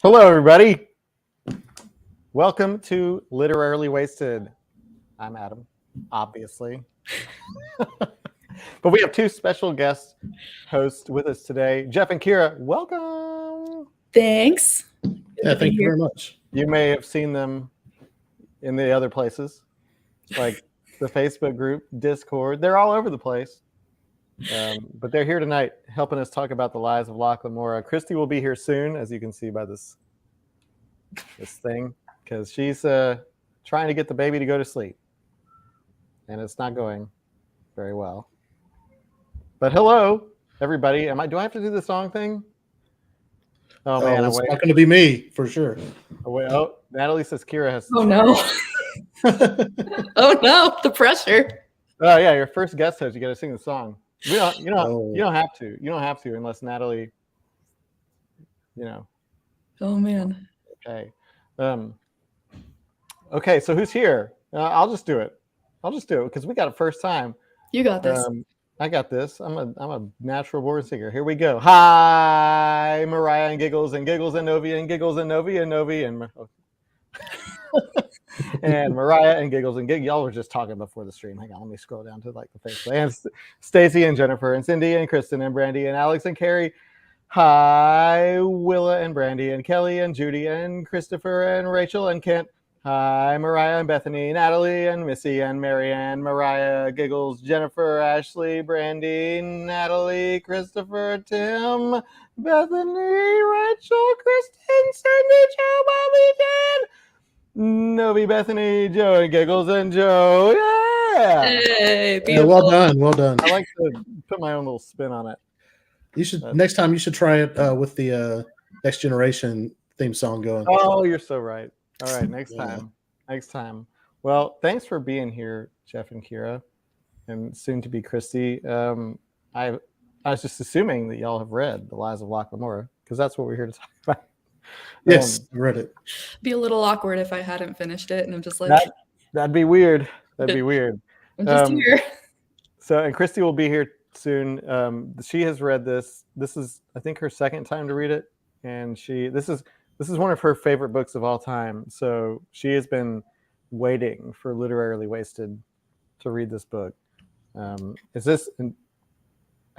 Hello, everybody. Welcome to Literarily Wasted. I'm Adam, obviously. But we have two special guest hosts with us today. Jeff and Kira, welcome. Thanks. Yeah, thank you very much. You may have seen them in the other places, like the Facebook group, Discord. They're all over the place. But they're here tonight helping us talk about the Lies of Locke Lamora. Christy will be here soon, as you can see by this thing, because she's trying to get the baby to go to sleep. And it's not going very well. But hello, everybody. Do I have to do the song thing? Oh, man. It's not going to be me, for sure. Oh, Natalie says Kira has... Oh, no. Oh, no. The pressure. Oh, yeah. Your first guest host, you got to sing the song. You don't have to. You don't have to unless Natalie, Oh, man. Okay. Okay, so who's here? I'll just do it because we got it first time. You got this. I got this. I'm a natural born singer. Here we go. Hi, Mariah and Giggles and Novi and Giggles and Novi and Novi and and Mariah and Giggles and Giggles. Y'all were just talking before the stream. Hang on, let me scroll down to like the Facebook. And Stacy and Jennifer and Cindy and Kristen and Brandy and Alex and Carrie. Hi, Willa and Brandy and Kelly and Judy and Christopher and Rachel and Kent. Hi, Mariah and Bethany, Natalie and Missy and Marianne, Mariah, Giggles, Jennifer, Ashley, Brandy, Natalie, Christopher, Tim, Bethany, Rachel, Kristen, Cindy, Joe, Bobby, Jen, Novi, Bethany, Joe, and Giggles and Joe. Yeah. Hey, Yeah, well done. I like to put my own little spin on it. You should next time. You should try it with the Next Generation theme song going. Oh, you're so right. All right, next time. Well, thanks for being here, Jeff and Kira, and soon to be Christy. I was just assuming that y'all have read The Lies of Locke Lamora, because that's what we're here to talk about. Yes, I read it. Be a little awkward if I hadn't finished it, and I'm just like... That'd be weird. That'd be weird. I'm just here. And Christy will be here soon. She has read this. This is, I think, her second time to read it, and this is one of her favorite books of all time. So she has been waiting for Literarily Wasted to read this book. How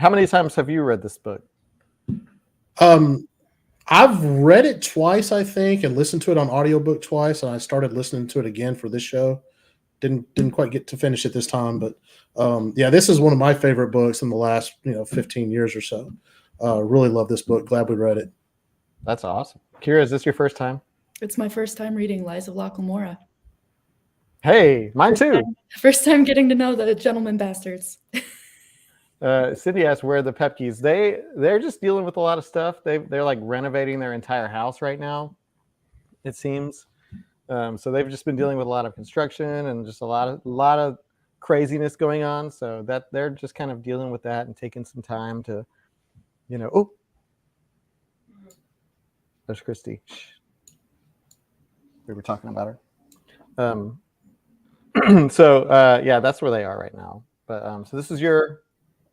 many times have you read this book? I've read it twice, I think, and listened to it on audiobook twice, and I started listening to it again for this show. Didn't quite get to finish it this time, but this is one of my favorite books in the last 15 years or so. Really love this book. Glad we read it. That's awesome. Kira, is this your first time? It's my first time reading Lies of Locke Lamora. Hey, mine too. First time getting to know the gentleman bastards. Cindy asked where the Pepkes. They're just dealing with a lot of stuff. They're like renovating their entire house right now, it seems. So they've just been dealing with a lot of construction and just a lot of craziness going on. So that they're just kind of dealing with that and taking some time to, Oh, there's Christy. We were talking about her. That's where they are right now. But so this is your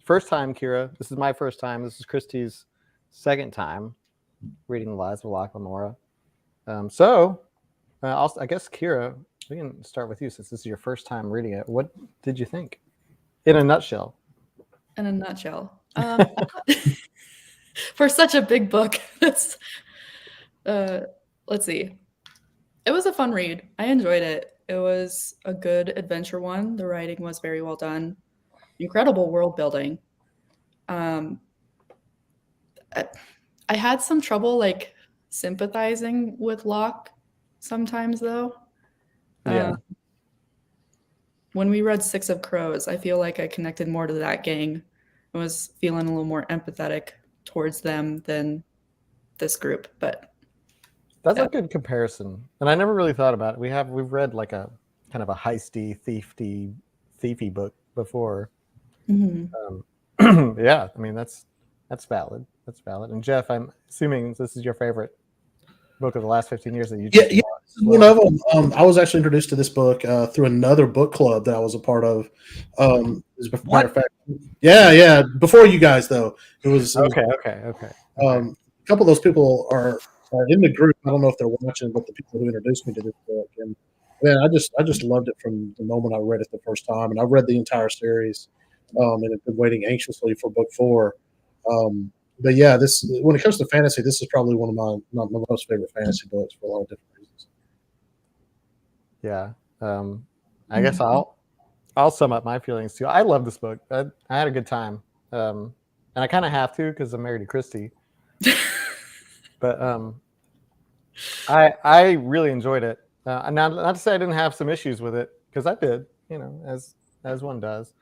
first time, Kira. This is my first time. This is Christy's second time reading The Lies of Locke Lamora. I guess, Kira, we can start with you since this is your first time reading it. What did you think? In a nutshell. In a nutshell. For such a big book, let's see. It was a fun read. I enjoyed it. It was a good adventure one. The writing was very well done. Incredible world building. I had some trouble sympathizing with Locke sometimes, though. Yeah. When we read Six of Crows, I feel like I connected more to that gang. I was feeling a little more empathetic towards them than this group, but that's a good comparison. And I never really thought about it. We've read like a kind of a heisty, thiefy book before. Mm-hmm. Yeah, I mean that's valid. That's valid. And Jeff, I'm assuming this is your favorite book of the last 15 years that you Yeah, this is one of them. I was actually introduced to this book through another book club that I was a part of. As a matter of fact, yeah, before you guys though. It was okay. a couple of those people are in the group. I don't know if they're watching, but the people who introduced me to this book, and man, I just loved it from the moment I read it the first time, and I read the entire series, and have been waiting anxiously for book 4. But yeah, this when it comes to fantasy, this is probably one of my most favorite fantasy books for a lot of different reasons. Yeah. I guess I'll sum up my feelings too. I love this book. I had a good time. And I kind of have to because I'm married to Christy. But I really enjoyed it. Not to say I didn't have some issues with it, because I did, as one does.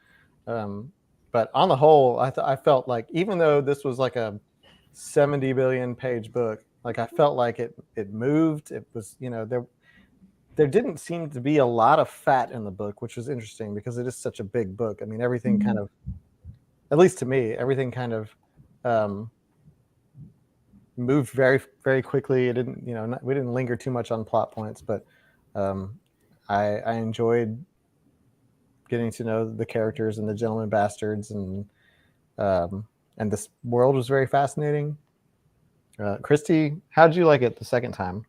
But on the whole, I felt like, even though this was like a 70 billion page book, like I felt like it moved. It was, there didn't seem to be a lot of fat in the book, which was interesting because it is such a big book. I mean, everything kind of, at least to me, everything kind of moved very, very quickly. It didn't, we didn't linger too much on plot points, but I enjoyed getting to know the characters and the gentleman bastards, and this world was very fascinating. Christy, how'd you like it the second time?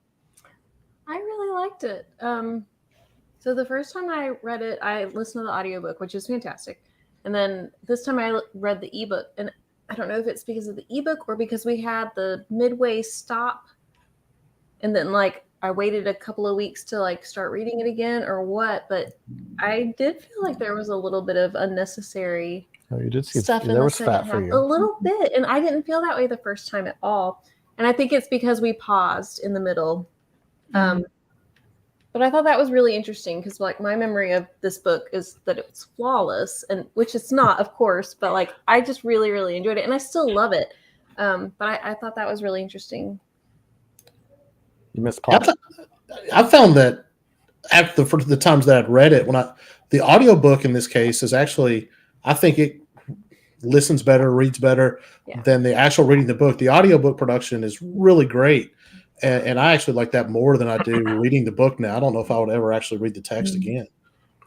I really liked it. So the first time I read it, I listened to the audiobook, which is fantastic. And then this time I read the ebook, and I don't know if it's because of the ebook or because we had the midway stop, and then I waited a couple of weeks to start reading it again or what, but I did feel like there was a little bit of unnecessary you did see stuff in there the was second fat half. for you. A little bit, and I didn't feel that way the first time at all. And I think it's because we paused in the middle. But I thought that was really interesting because my memory of this book is that it's flawless, and which it's not, of course, but I just really, really enjoyed it, and I still love it. But I thought that was really interesting. You missed plot. I found that after the times that I'd read it, the audiobook in this case is actually, I think it listens better, reads better than the actual reading the book. The audiobook production is really great. And I actually like that more than I do reading the book now. I don't know if I would ever actually read the text again.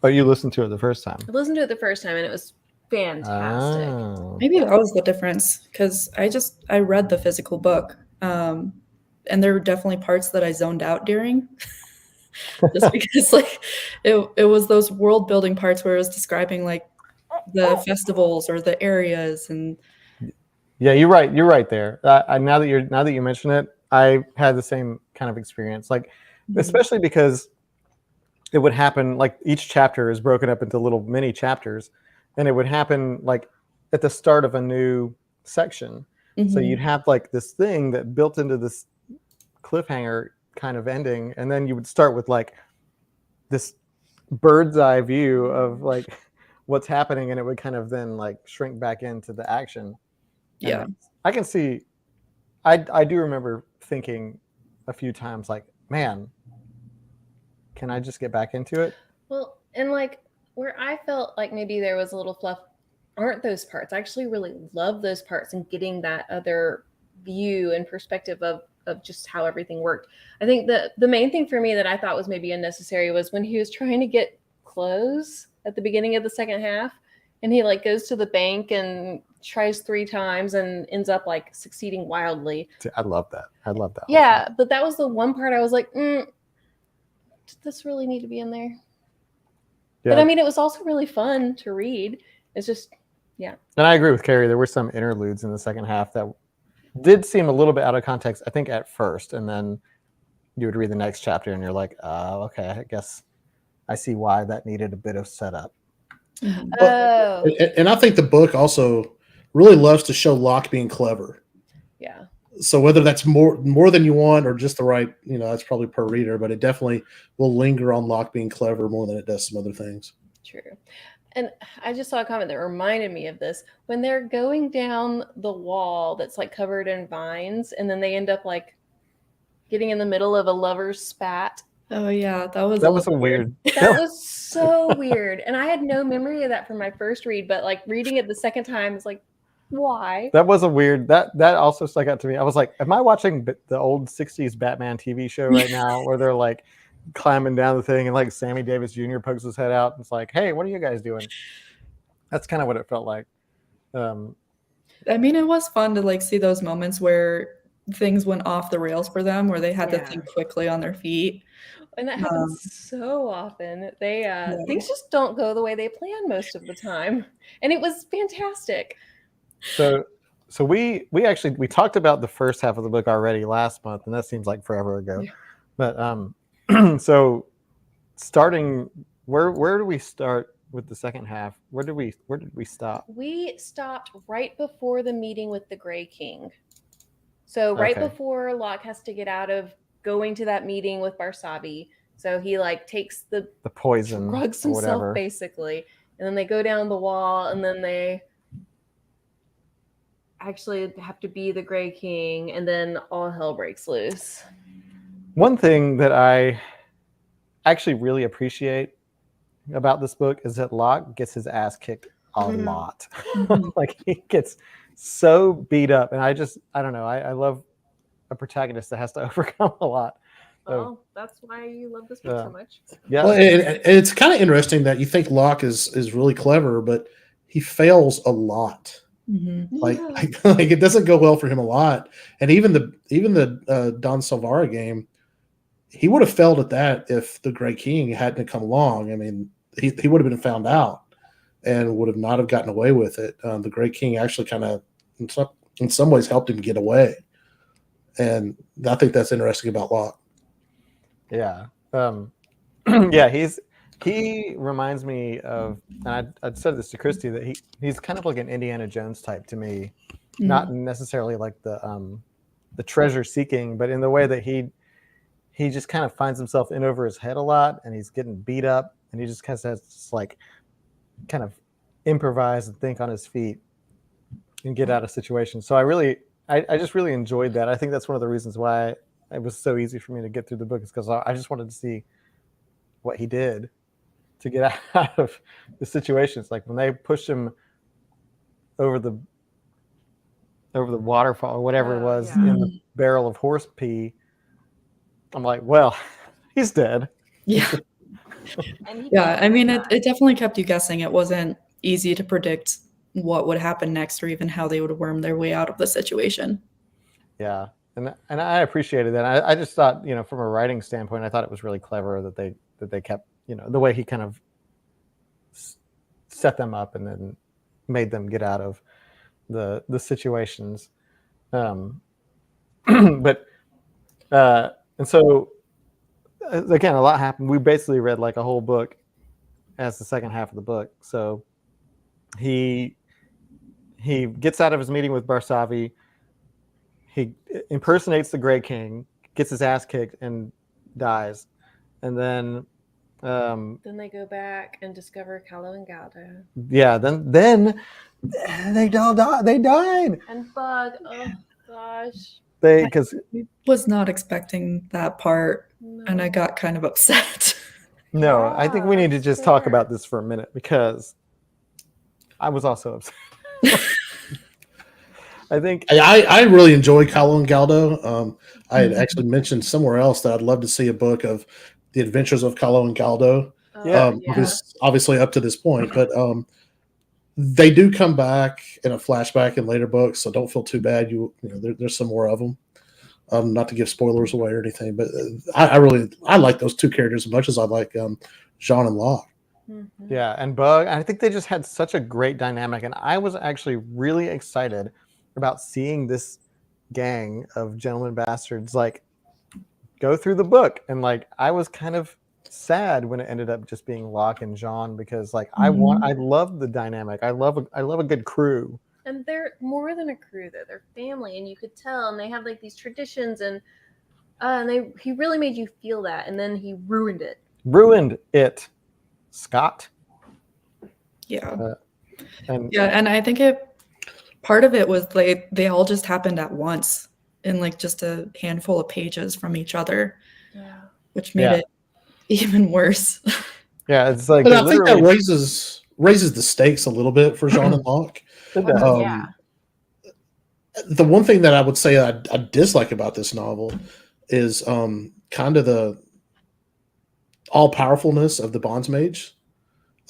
But you listened to it the first time. I listened to it the first time, and it was fantastic. Oh. Maybe that was the difference, because I read the physical book, and there were definitely parts that I zoned out during, just because it was those world building parts where it was describing the festivals or the areas, and yeah, you're right there. Now that you mention it, I had the same kind of experience, especially because it would happen, each chapter is broken up into little mini chapters, and it would happen at the start of a new section. So you'd have this thing that built into this cliffhanger kind of ending, and then you would start with this bird's eye view of what's happening, and it would kind of then shrink back into the action. yeah. And I can see, I do remember thinking a few times, man, can I just get back into it? Well, and where I felt like maybe there was a little fluff aren't those parts. I actually really love those parts and getting that other view and perspective of just how everything worked. I think the main thing for me that I thought was maybe unnecessary was when he was trying to get clothes at the beginning of the second half, and he goes to the bank and tries 3 times and ends up succeeding wildly. I love that. Yeah, but that was the one part I was like, did this really need to be in there? Yeah. But I mean, it was also really fun to read. It's just, yeah. And I agree with Carrie. There were some interludes in the second half that did seem a little bit out of context, I think, at first. And then you would read the next chapter and you're like, oh, okay, I guess I see why that needed a bit of setup. Oh. And I think the book also really loves to show Locke being clever. Yeah. So whether that's more than you want or just the right, that's probably per reader, but it definitely will linger on Locke being clever more than it does some other things. True. And I just saw a comment that reminded me of this. When they're going down the wall that's covered in vines, and then they end up getting in the middle of a lover's spat. Oh yeah, that was a weird. That was so weird. And I had no memory of that from my first read, but reading it the second time is why? That was a weird, that also stuck out to me. I was like, am I watching the old 60s Batman TV show right now where they're climbing down the thing and Sammy Davis Jr. pokes his head out and it's hey, what are you guys doing? That's kind of what it felt like. I mean, it was fun to see those moments where things went off the rails for them, where they had to Yeah. think quickly on their feet. And that happens so often. They things just don't go the way they plan most of the time. And it was fantastic. So we actually talked about the first half of the book already last month, and that seems like forever ago. Yeah. But so starting, where do we start with the second half? Where did we stop? We stopped right before the meeting with the Grey King. So right Okay. before Locke has to get out of going to that meeting with Barsavi. So he like takes the poison, drugs or himself whatever. basically. And then they go down the wall, and then they actually have to be the Grey King, and then all hell breaks loose. One thing that I actually really appreciate about this book is that Locke gets his ass kicked a Mhm. lot. Mhm. Like, he gets so beat up, and I don't know. I love a protagonist that has to overcome a lot. Well, that's why you love this book so much. Yeah. Well, it's kind of interesting that you think Locke is really clever, but he fails a lot. Mhm. Like it doesn't go well for him a lot. And even the Don Silvara game, he would have failed at that if the Grey King hadn't come along. I mean, he would have been found out and would have not have gotten away with it. The Grey King actually kind of, in some ways, helped him get away. And I think that's interesting about Locke. Yeah. Yeah, he reminds me of, and I'd said this to Christy, that he's kind of like an Indiana Jones type to me. Not necessarily like the treasure seeking, but in the way that he just kind of finds himself in over his head a lot, and he's getting beat up, and he just kind of has to like kind of improvise and think on his feet and get out of situations. So I just really enjoyed that. I think that's one of the reasons why it was so easy for me to get through the book, is because I just wanted to see what he did to get out of the situations. Like when they pushed him over the waterfall or whatever it was, yeah. in the barrel of horse pee, I'm like, well, he's dead. Yeah. And he Yeah, I mean, it died. definitely kept you guessing. It wasn't easy to predict what would happen next, or even how they would worm their way out of the situation. Yeah, and I appreciated that. I just thought, from a writing standpoint, I thought it was really clever that they kept, the way he kind of set them up and then made them get out of the situations. But and so again, a lot happened. We basically read like a whole book as the second half of the book. So he gets out of his meeting with Barsavi. He impersonates the Grey King, gets his ass kicked, and dies. And then they go back and discover Callow and Galdo. Yeah, then they all died. They died. And Bug, oh gosh. Because I was not expecting that part, and I got kind of upset. No, I think we need to just talk fair. about this for a minute, because I was also upset. I think I really enjoy Callow and Galdo. I had actually mentioned somewhere else that I'd love to see a book of the adventures of Callow and Galdo. Yeah. Obviously up to this point, but they do come back in a flashback in later books, so don't feel too bad. There's some more of them. Not to give spoilers away or anything, but I like those two characters as much as I like Jean and Locke. Mm-hmm. Yeah, and Bug. I think they just had such a great dynamic, and I was actually really excited about seeing this gang of gentlemen bastards like go through the book, and like I was kind of sad when it ended up just being Locke and Jean, because like I love the dynamic. I love a good crew. And they're more than a crew, though. They're family, and you could tell. And they have like these traditions, and he really made you feel that. And then he ruined it. Scott. Yeah. And I think part of it was they all just happened at once in like just a handful of pages from each other, which made it even worse. Yeah, it's like, but I think that raises the stakes a little bit for Jean and Locke. Yeah. The one thing that I would say I dislike about this novel is kind of the all-powerfulness of the Bondsmage,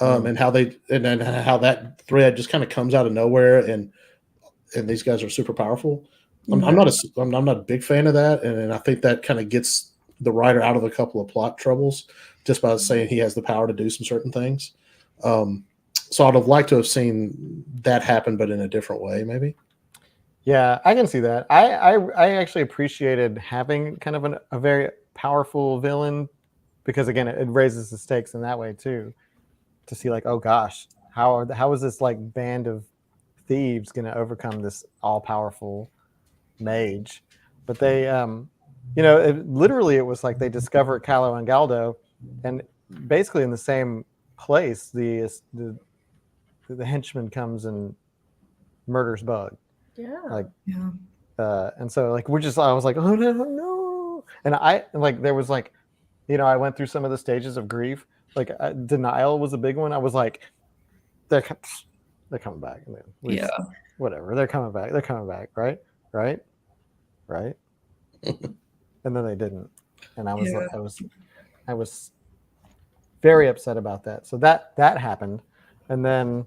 and how that thread just kind of comes out of nowhere, and these guys are super powerful. I'm not a big fan of that, and I think that kind of gets the writer out of a couple of plot troubles just by saying he has the power to do some certain things. So I'd have liked to have seen that happen, but in a different way, maybe. Yeah, I can see that. I actually appreciated having kind of a very powerful villain because again, it raises the stakes in that way too. To see like, oh gosh, how is this like band of thieves going to overcome this all powerful mage? But they, literally it was like they discover Calo and Galdo, and basically in the same place, the henchman comes and murders Bug. Yeah. Like, Yeah. and so like I was like, oh no, and I like there was like, I went through some of the stages of grief. Like denial was a big one. I was like, they're coming back. And then whatever, they're coming back. They're coming back, right? And then they didn't, and I was very upset about that. So that happened, and then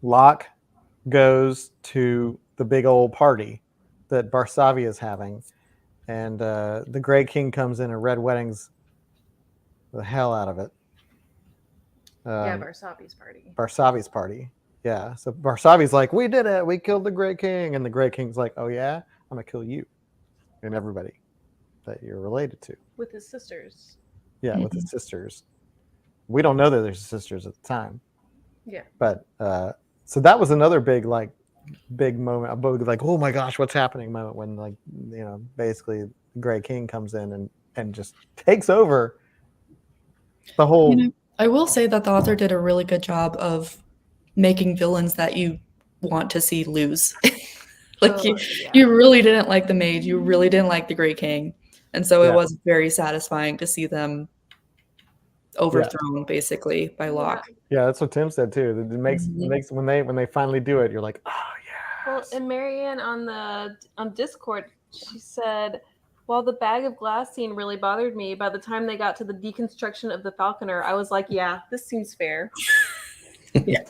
Locke goes to the big old party that Barsavia is having, and the Grey King comes in and Red Weddings the hell out of it. Barsavi's party. Barsavi's party. Yeah. So Barsavi's like, we did it. We killed the Grey King. And the Grey King's like, oh yeah, I'm going to kill you and everybody that you're related to. With his sisters. Yeah, with his sisters. We don't know that they're sisters at the time. Yeah. But so that was another big moment, a big like, oh my gosh, what's happening moment when like, basically Grey King comes in and just takes over the whole. I will say that the author did a really good job of making villains that you want to see lose. You really didn't like the mage, you really didn't like the Grey King, and so it was very satisfying to see them overthrown basically by Locke. Yeah, that's what Tim said too. It makes when they finally do it, you're like, oh yeah. Well, and Marianne on Discord, she said, while the bag of glass scene really bothered me, by the time they got to the deconstruction of the Falconer, I was like, yeah, this seems fair. Yeah.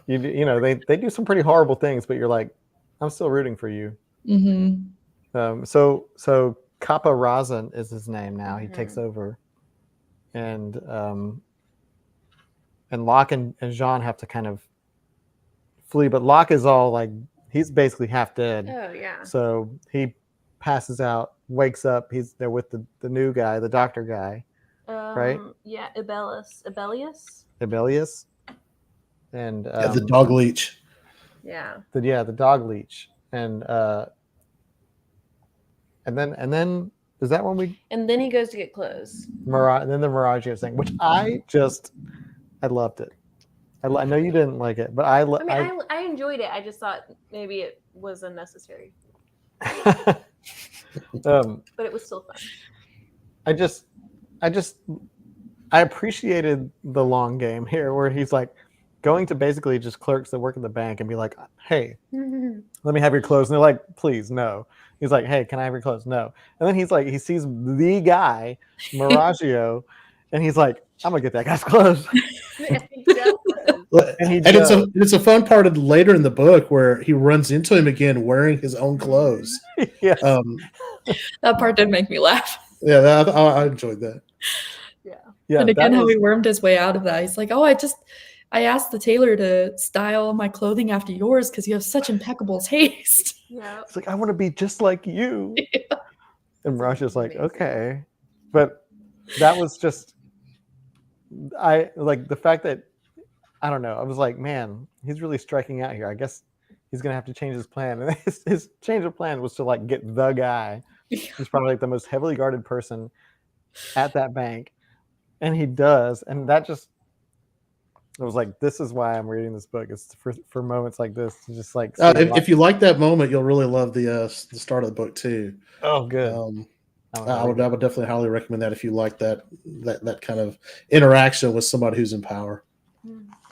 They do some pretty horrible things, but you're like, I'm still rooting for you. Mm-hmm. So Kappa Razan is his name now. He takes over, and Locke and Jean have to kind of flee, but Locke is all like, he's basically half dead. Oh yeah. So he passes out, wakes up. He's there with the new guy, the doctor guy, right? Yeah, Ibelius. And the dog leech. Yeah. The dog leech, and then is that when we? And then he goes to get clothes. And then the Miragio thing, which I loved it. I know you didn't like it, but I enjoyed it. I just thought maybe it was unnecessary. But it was still fun. I appreciated the long game here, where he's like going to basically just clerks that work at the bank and be like, hey, let me have your clothes. And they're like, please, no. He's like, hey, can I have your clothes? No. And then he's like, he sees the guy, Miragio, and he's like, I'm gonna get that guy's clothes. And it's a fun part of later in the book where he runs into him again wearing his own clothes. Yes. That part did make me laugh. Yeah, I enjoyed that. Yeah. And again, how he wormed his way out of that. He's like, oh, I asked the tailor to style my clothing after yours because you have such impeccable taste. Yeah. It's like, I want to be just like you. Yeah. And Miragio's like, okay. But that was just, I like the fact that, I don't know, I was like, man, he's really striking out here. I guess he's going to have to change his plan. And his change of plan was to like get the guy who's probably like the most heavily guarded person at that bank. And he does. And that just, I was like, this is why I'm reading this book. It's for moments like this. To just like, if you like that moment, you'll really love the start of the book too. Oh, good. I would definitely highly recommend that if you like that kind of interaction with somebody who's in power.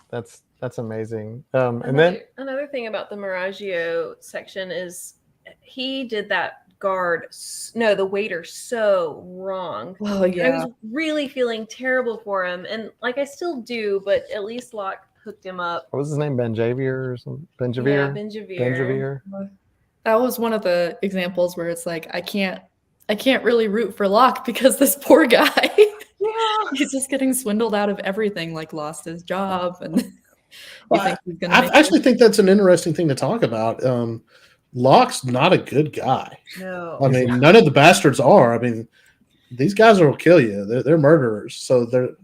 That's amazing. Another thing about the Miragio section is he did that the waiter so wrong. Oh yeah. I was really feeling terrible for him, and like I still do, but at least Locke hooked him up. What was his name? Benjavier or something? Benjavier? Yeah, Benjavier. that was one of the examples where it's like I can't really root for Locke because this poor guy, he's just getting swindled out of everything, like lost his job, and you think he's gonna make I actually think that's an interesting thing to talk about. Locke's not a good guy. No. I mean, none of the bastards are. I mean, these guys will kill you. They're murderers. So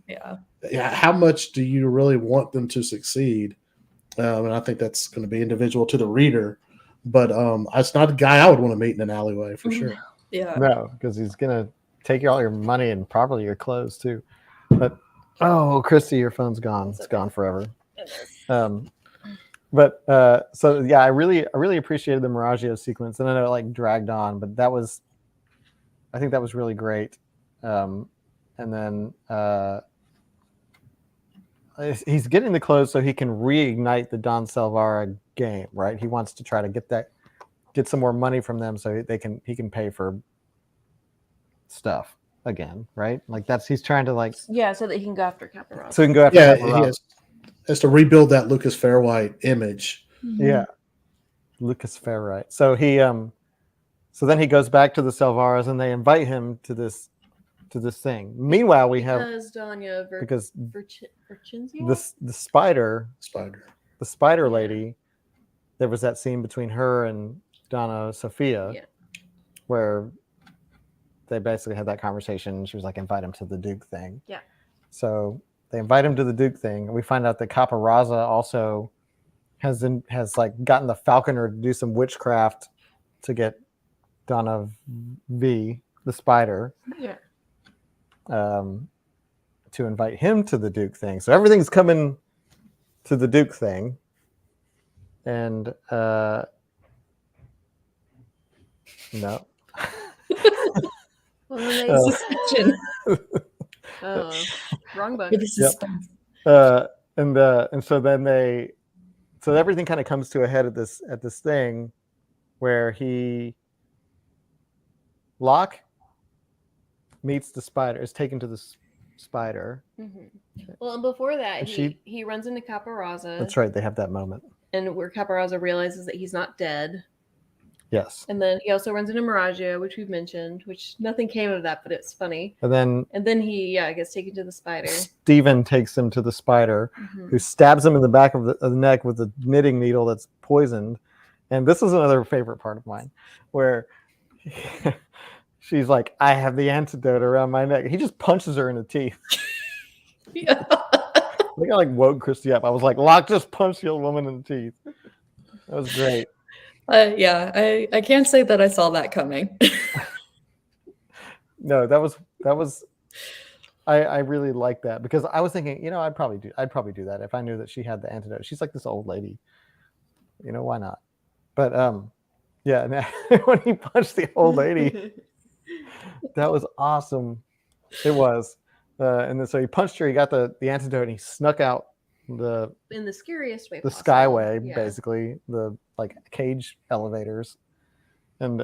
how much do you really want them to succeed? And I think that's going to be individual to the reader. But it's not a guy I would want to meet in an alleyway for sure. Yeah. No, because he's gonna take all your money and probably your clothes too. But Christy, your phone's gone. It's gone forever. So yeah, I really appreciated the Miragio sequence, and I know it like dragged on, but I think that was really great. And then he's getting the clothes so he can reignite the Don Salvara game, right? He wants to try to get some more money from them so he can pay for stuff again, right? Like he's trying to like so that he can go after Caparozza. So he can go after Caparozza. He has to rebuild that Lucas Fairwhite image. Mm-hmm. Yeah. Lucas Fairwhite. So he so then he goes back to the Salvaras and they invite him to this thing. Meanwhile, we have because the spider lady, there was that scene between her and Donna Sophia where they basically had that conversation. She was like, invite him to the Duke thing. Yeah. So they invite him to the Duke thing, and we find out that Caparozza also has like gotten the Falconer to do some witchcraft to get Donna V, the spider, to invite him to the Duke thing. So everything's coming to the Duke thing, and no. Wrong book. And so then everything kind of comes to a head at this thing where Locke meets the spider, is taken to the spider. Mm-hmm. Well, and before that, he runs into Caparozza. That's right. They have that moment, and where Caparozza realizes that he's not dead. Yes. And then he also runs into Miragio, which we've mentioned, which nothing came of that, but it's funny. And then he gets taken to the spider. Steven takes him to the spider, who stabs him in the back of the neck with a knitting needle that's poisoned. And this is another favorite part of mine, where she's like, I have the antidote around my neck. He just punches her in the teeth. Yeah. I think I like woke Christy up. I was like, Locke just punched the old woman in the teeth. That was great. I can't say that I saw that coming. No, that was I really like that, because I was thinking, I'd probably do that if I knew that she had the antidote. She's like this old lady, why not? But yeah, when he punched the old lady, that was awesome. It was, and then so he punched her. He got the antidote, and he snuck out in the scariest way, the skyway, basically the like cage elevators, and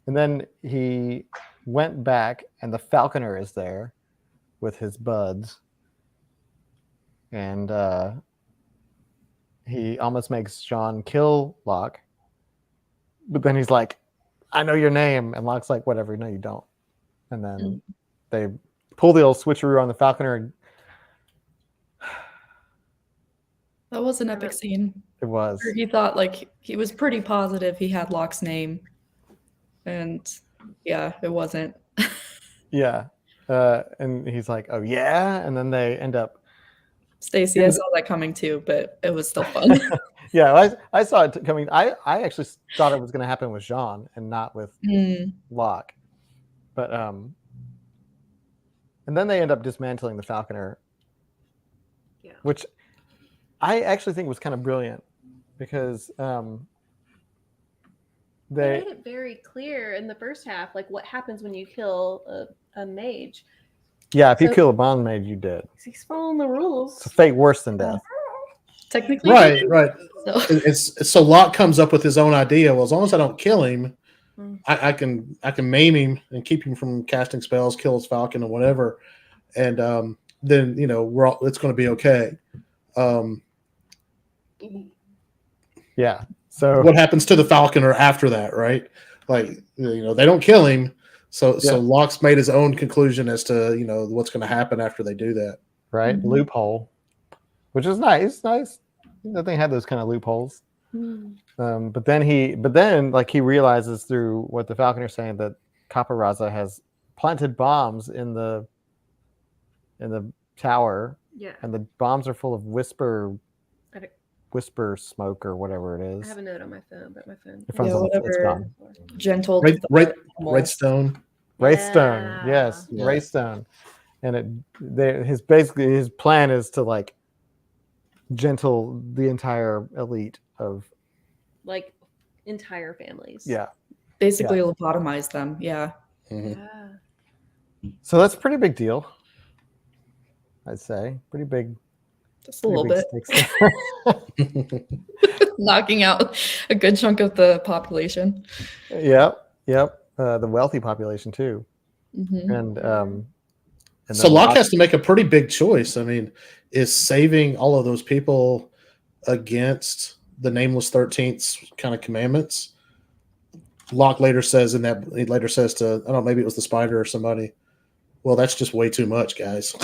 then he went back, and the Falconer is there with his buds, and he almost makes John kill Locke, but then he's like, I know your name, and Locke's like, whatever, no you don't. And then they pull the old switcheroo on the Falconer, and that was an epic scene. It was. He thought, like, he was pretty positive he had Locke's name, and yeah, it wasn't. Yeah, and he's like, oh yeah, and then they end up. Stacy, I saw that coming too, but it was still fun. Yeah, I saw it coming. I actually thought it was going to happen with Jean and not with Locke, but and then they end up dismantling the Falconer, which I actually think was kind of brilliant, because they made it very clear in the first half, like what happens when you kill a mage. Yeah, if you kill a bond mage, you dead. He's following the rules. It's a fate worse than death. Technically, right. So Locke comes up with his own idea. Well, as long as I don't kill him, I can maim him and keep him from casting spells, kill his falcon or whatever, and then it's going to be okay. Yeah. So what happens to the Falconer after that, right? Like, they don't kill him. So Locke's made his own conclusion as to, what's going to happen after they do that. right, Mhm. loophole, which is nice. Nice. That they had those kind of loopholes. But then he realizes through what the Falconer's saying that Caparaza has planted bombs in the tower, Yeah. and the bombs are full of whisper I don't- smoke or whatever it I is. have a note on my phone, but my phone. Your phone's Yeah, on it's whatever. gone. Gentle Right, to the right, animals. right stone. Raystone, yes, Yeah. Raystone, and his plan is to like gentle the entire elite of Like entire families. yeah. Basically lobotomize them. Yeah. Mhm. Yeah. So that's a pretty big deal, I'd say. Pretty big. Just a little bit. Stakes. Knocking out a good chunk of the population. Yep. The wealthy population too, Mhm. and So Locke has to make a pretty big choice. I mean, is saving all of those people against the Nameless 13th's kind of commandments? Locke later says to, I don't know, maybe it was the spider or somebody, well, that's just way too much, guys.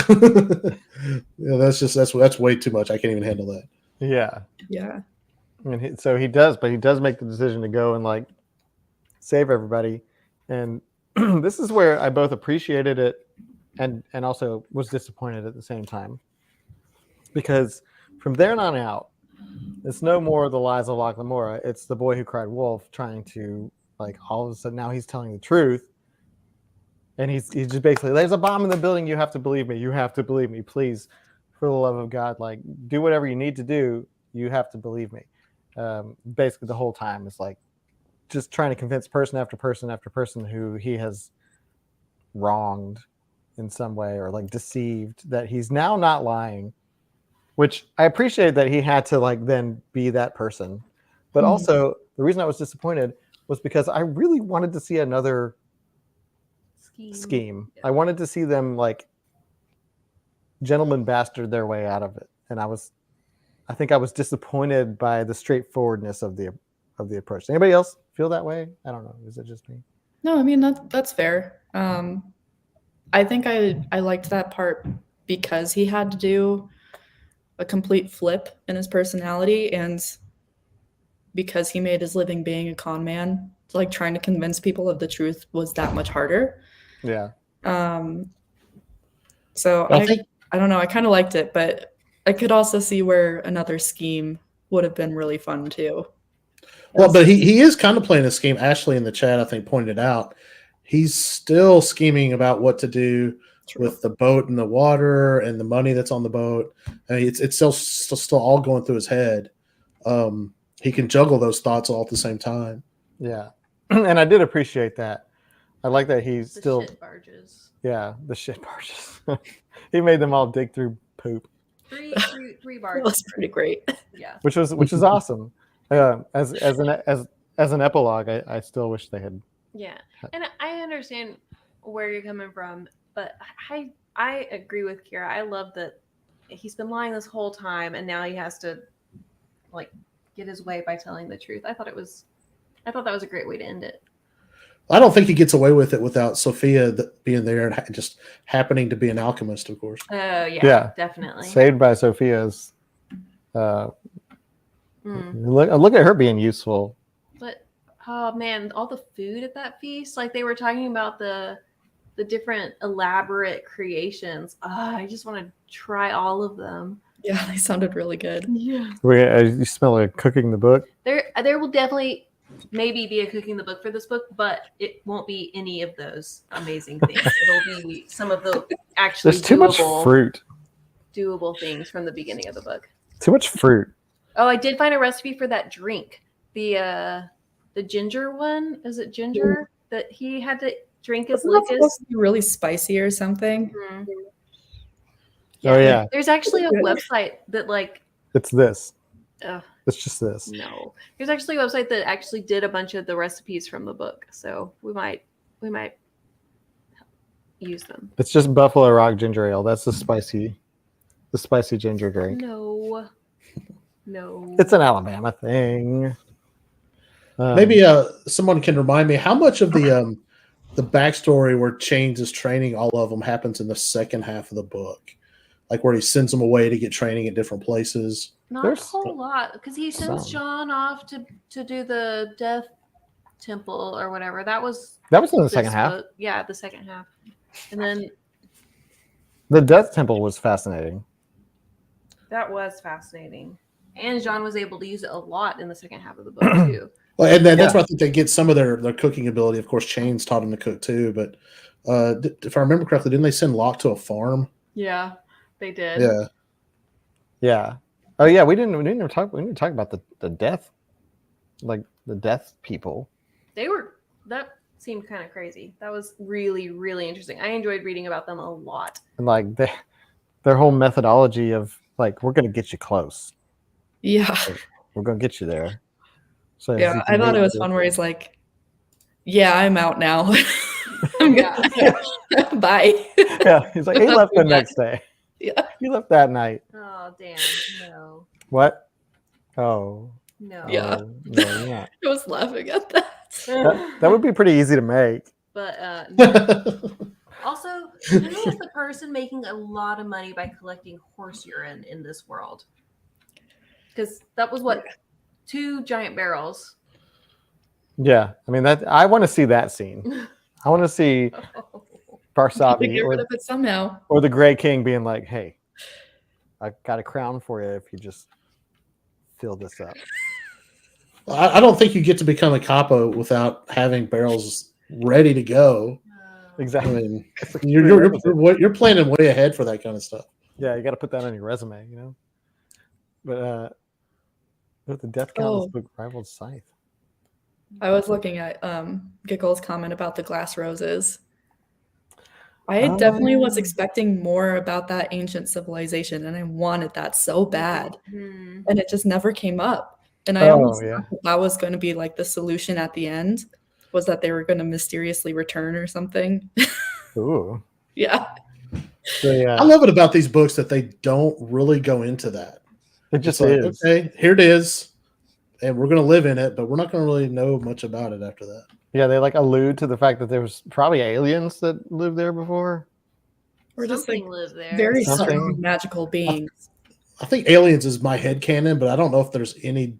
That's way too much. I can't even handle that. Yeah. Yeah. I mean, so he does make the decision to go and like save everybody, and this is where I both appreciated it and also was disappointed at the same time, because from there on out, it's no more the Lies of Locke Lamora. It's the boy who cried wolf trying to like all of a sudden now he's telling the truth, and he's just basically, there's a bomb in the building. You have to believe me. You have to believe me, please, for the love of God. Like, do whatever you need to do. You have to believe me. Basically, the whole time is like just trying to convince person after person after person who he has wronged in some way or like deceived that he's now not lying, which I appreciate that he had to like then be that person. But also the reason I was disappointed was because I really wanted to see another scheme. Yeah. I wanted to see them like gentleman bastard their way out of it. And I think I was disappointed by the straightforwardness of the approach. Anybody else feel that way? I don't know. Is it just me? No, I mean that's fair. I think I liked that part because he had to do a complete flip in his personality, and because he made his living being a con man, like trying to convince people of the truth was that much harder. Yeah. So I think I don't know. I kind of liked it, but I could also see where another scheme would have been really fun too. Well, but he is kind of playing a scheme. Ashley in the chat, I think, pointed out he's still scheming about what to do with the boat and the water and the money that's on the boat. I mean, it's still all going through his head. He can juggle those thoughts all at the same time. Yeah, and I did appreciate that. I like that he's The still shit barges. Yeah, the shit barges. He made them all dig through poop, Three That barges. was pretty great. Yeah. which is awesome. As an epilogue, I still wish they had. Yeah, and I understand where you're coming from, but I agree with Kira. I love that he's been lying this whole time, and now he has to like get his way by telling the truth. I thought that was a great way to end it. I don't think he gets away with it without Sophia being there and just happening to be an alchemist, of course. Oh Yeah. Definitely. Saved by Sophia's. Look at her being useful. But oh man, all the food at that feast, like they were talking about the different elaborate creations. I just want to try all of them. Yeah, they sounded really good. Yeah. You smell like cooking the book. There will definitely maybe be a cooking the book for this book, but it won't be any of those amazing things. It'll be some of the actually There's too much fruit. Doable things from the beginning of the book. Too much fruit. Oh, I did find a recipe for that drink. The ginger one. Is it ginger that he had to drink as Wasn't that Lucas? supposed to be really spicy or something? Mhm. Oh yeah. There's actually a website that like It's this. Ugh. It's just this. No. There's actually a website that actually did a bunch of the recipes from the book. So we might use them. It's just Buffalo Rock ginger ale. That's the spicy ginger drink. No. No. It's an Alabama thing. Maybe someone can remind me how much of the backstory where Chains is training all of them happens in the second half of the book, like where he sends them away to get training at different places. Not There's a whole lot, because he sends some. John off to do the Death Temple or whatever. That was That was in the this second half. book. Yeah, the second half. And then The Death Temple was fascinating. that was fascinating. And John was able to use it a lot in the second half of the book too. Well, and then that's where I think they get some of their cooking ability. Of course, Chains taught him to cook too. But if I remember correctly, didn't they send Locke to a farm? Yeah, they did. Yeah. Yeah. Oh yeah, we didn't even talk about the death, like the death people. That seemed kind of crazy. That was really, really interesting. I enjoyed reading about them a lot. And like their whole methodology of like, we're gonna get you close. Yeah. We're gonna get you there. So Yeah, I thought it was fun where he's like, yeah, I'm out now. I'm bye. Yeah, he's like, he left the next day. Yeah. He left that night. Oh, damn. No. What? Oh. No. Yeah. Oh, no, you're not. I was laughing at that. That would be pretty easy to make. But no. Also, who is the person making a lot of money by collecting horse urine in this world? Because that was what, 2 giant barrels. Yeah, I mean that. I want to see that scene. I want to see Barsabi Get rid of it somehow. or the Grey King being like, "Hey, I got a crown for you if you just fill this up." I don't think you get to become a capo without having barrels ready to go. I Exactly. mean, you're planning way ahead for that kind of stuff. Yeah, you got to put that on your resume, you know. But the Death Countess book rivaled Scythe. I was looking at Giggle's comment about the glass roses. I definitely was expecting more about that ancient civilization, and I wanted that so bad, and it just never came up. And I almost thought that was going to be like the solution at the end, was that they were going to mysteriously return or something. Ooh. Yeah. I love it about these books that they don't really go into that. It just like, is. Okay, here it is, and we're going to live in it, but we're not going to really know much about it after that. Yeah, they like allude to the fact that there was probably aliens that lived there before. Or just like lived there. very strong magical beings. I think aliens is my headcanon, but I don't know if there's any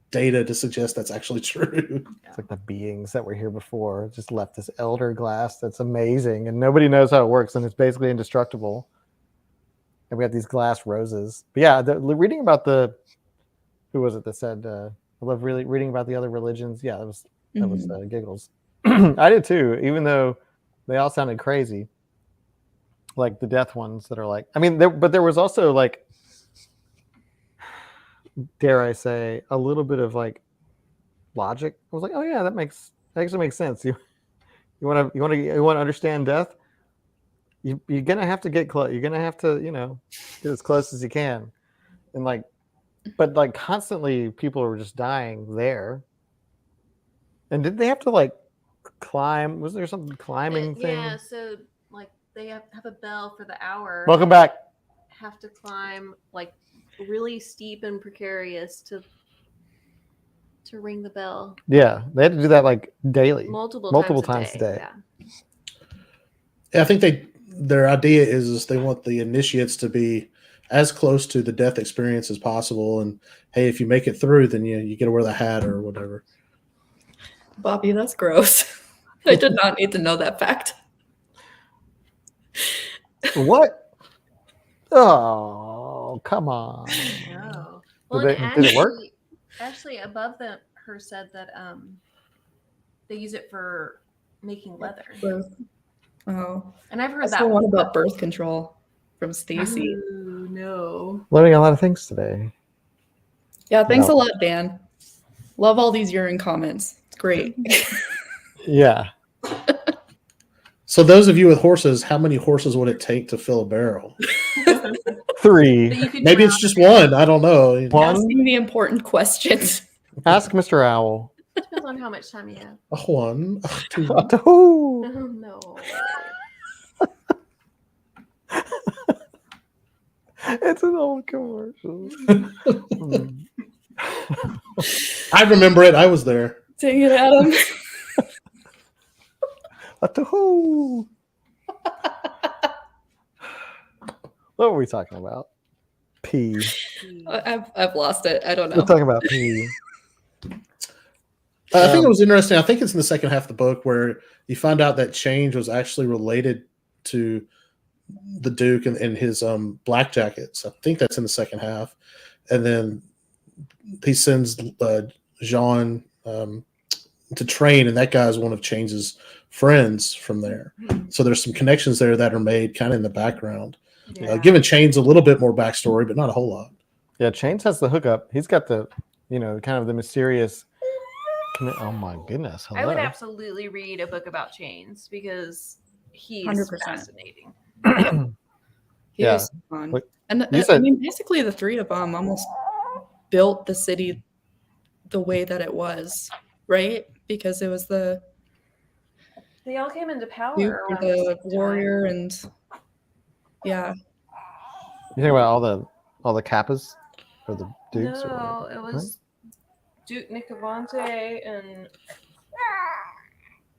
data to suggest that's actually true. It's like the beings that were here before just left this elder glass that's amazing, and nobody knows how it works, and it's basically indestructible. And we have these glass roses. But yeah, reading about who was it that said, I love really reading about the other religions. Yeah, that was Giggles. I did too, even though they all sounded crazy. Like the death ones that are like, I mean, but there was also like, dare I say, a little bit of like logic. I was like, oh yeah, that actually makes sense. You want to understand death. You're gonna have to get close. You're gonna have to, get as close as you can, and like, but like constantly, people were just dying there. And did they have to like climb? Was there some climbing thing? Yeah, so like they have a bell for the hour. Welcome back. Have to climb like really steep and precarious to ring the bell. Yeah, they had to do that like daily, multiple times a day. Yeah, I think their idea is they want the initiates to be as close to the death experience as possible. And hey, if you make it through, then you get to wear the hat or whatever. Bobby, that's gross. I did not need to know that fact. What? Oh, come on. No. Well, Did it work? Actually, above her said that they use it for making leather. Oh, and I've heard that's that the one about birth control from Stacy. Oh, no. Learning a lot of things today. Yeah, thanks a lot, Dan. Love all these urine comments. It's great. Yeah. So those of you with horses, how many horses would it take to fill a barrel? 3. Maybe it's just one. I don't know. Asking the important questions. Ask Mr. Owl. Depends on how much time you have. A one. A two. Oh, no. It's an old commercial. I remember it. I was there. Dang it, Adam. What were we talking about? Pee. I've lost it. I don't We're know. talking about pee. I think it was interesting. I think it's in the second half of the book where you find out that Change was actually related to the Duke and his black jackets. I think that's in the second half. And then he sends Jean to train, and that guy's one of Change's friends from there. So there's some connections there that are made kind of in the background. Yeah. Giving Chains a little bit more backstory, but not a whole lot. Yeah, Chains has the hookup. He's got the, kind of the mysterious. Oh my goodness! Hello. I would absolutely read a book about chains because he's 100%. fascinating. He Yeah. was fun. Like, And you I said- mean, basically, the three of them almost built the city the way that it was, right? Because it was the They all came into power Duke, around the the same warrior, and yeah, You think about all the kappas or the time. dukes? No, it was Duke Nicovante and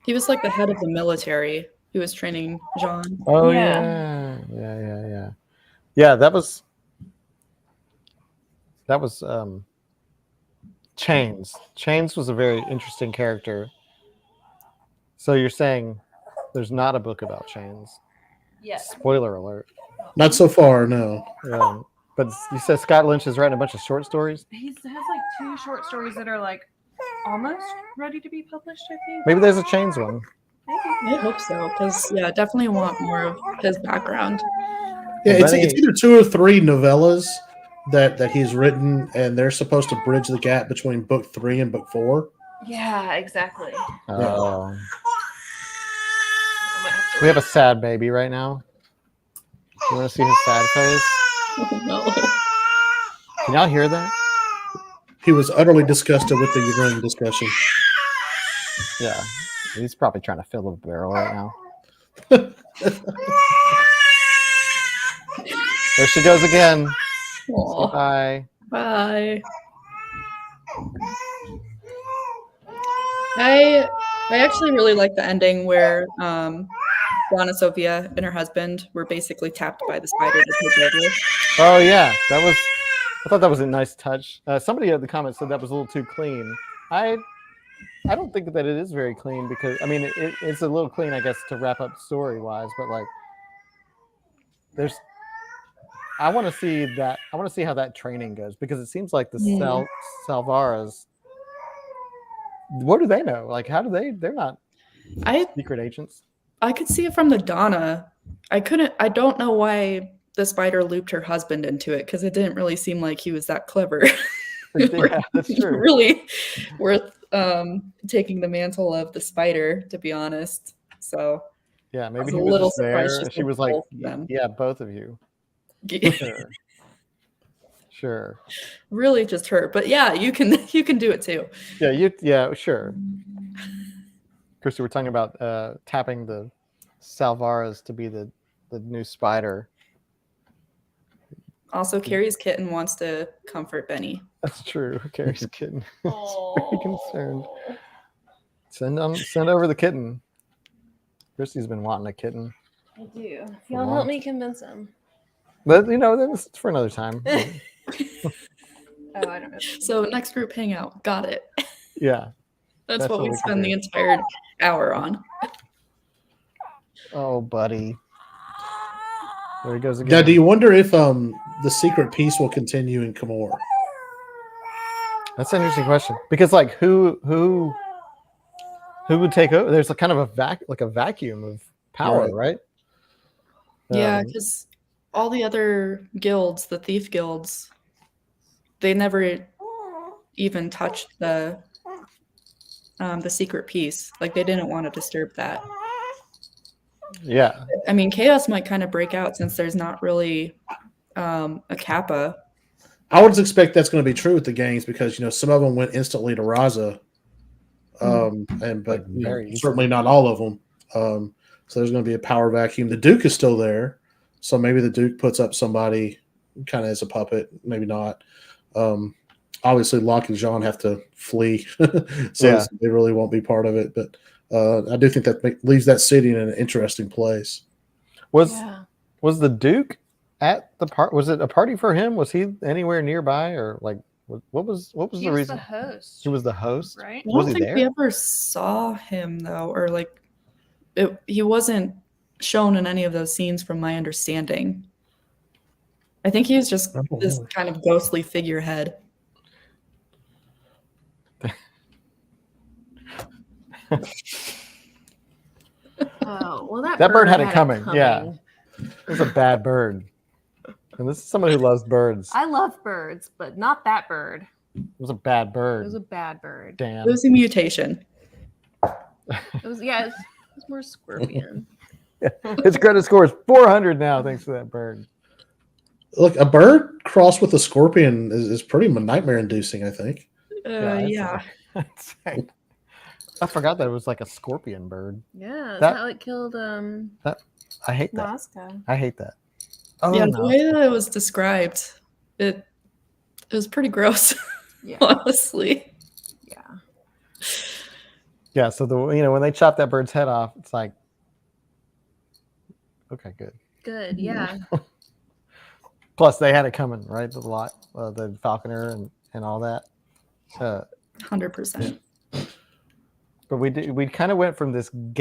he was like the head of the military. He was training Jean. Oh Yeah. yeah. That was Chains. Chains was a very interesting character. So you're saying there's not a book about Chains? yes. Spoiler alert. Not so far, no. But you said Scott Lynch is writing a bunch of short stories. He has like 2 short stories that are like almost ready to be published, I think. Maybe there's a Chains one. I hope so, because yeah, definitely want more of his background. Yeah, Well, it's Benny- either 2 or 3 novellas that he's written, and they're supposed to bridge the gap between book 3 and book 4. Yeah, exactly. Oh. I might have to We have a sad baby right now. You want to see his sad face? Oh, no. Can y'all hear that? He was utterly disgusted with the urine discussion. Yeah. He's probably trying to fill a barrel right now. There she goes again. Say Aw. bye. Bye. I actually really like the ending where Donna Sophia and her husband were basically tapped by the spider to take over. Oh yeah, I thought that was a nice touch. Somebody in the comments said that was a little too clean. I don't think that it is very clean because I mean it's a little clean, I guess, to wrap up story wise, but like I want to see that. I want to see how that training goes because it seems like the Salvaras. What do they know? Like, how do they? They're not secret agents. I could see it from the Donna. I don't know why the spider looped her husband into it because it didn't really seem like he was that clever. Yeah, that's true. Really worth taking the mantle of the spider, to be honest. So Yeah, I maybe was he a was little just there. surprised And she she was said like, both of them. "Yeah, both of you." Sure. Sure. Really just her, but yeah, you can do it too. Yeah, sure. Christy, we're talking about tapping the Salvaras to be the new spider. Also, Carrie's kitten wants to comfort Benny. That's true. Carrie's kitten. Oh. Very concerned. Send over the kitten. Christy's been wanting a kitten. I do. If y'all help me convince him. But that's for another time. Oh, I don't know. So next group hangout, got it. Yeah. That's That's what what we we can spend the do. entire hour on. Oh, buddy. There he goes again. Now, do you wonder if the secret peace will continue in Camor? That's an interesting question because, like, who would take over? There's a kind of a vacuum of power, right? Yeah, Um, because all the other guilds, the thief guilds, they never even touched the secret piece. Like they didn't want to disturb that. Yeah. I mean, chaos might kind of break out since there's not really a kappa. I would expect that's going to be true with the gangs because some of them went instantly to Raza, but Very certainly not all of them. So there's going to be a power vacuum. The Duke is still there, so maybe the Duke puts up somebody kind of as a puppet, maybe not. Obviously, Locke and Jean have to flee, so they really won't be part of it. But I do think that leaves that city in an interesting place. Was the Duke at the part? Was it a party for him? Was he anywhere nearby, or like what was the reason? He was the host. He was the host, I right? don't Was he think there? we ever saw him though, or like he wasn't shown in any of those scenes, from my understanding. I think he was just this kind of ghostly figurehead. Oh, well, that That bird had it it coming. Yeah. It was a bad bird, and this is someone who loves birds. I love birds, but not that bird. It was a bad bird. It was a bad bird. Damn. It was a mutation. It was more scorpion. His credit score is 400 now, thanks to that bird. Look, a bird crossed with a scorpion is pretty nightmare-inducing, I think. Yeah. I forgot that it was like a scorpion bird. Yeah, that's how it killed I hate that. Nazca. I hate that. Oh, Yeah, no. the way that it was described, it was pretty gross. Yeah. Honestly. Yeah. Yeah, so when they chop that bird's head off, it's like, okay, good. Good. Yeah. Plus, they had it coming, right? The falconer and all that. 100%. But we kind of went from this fun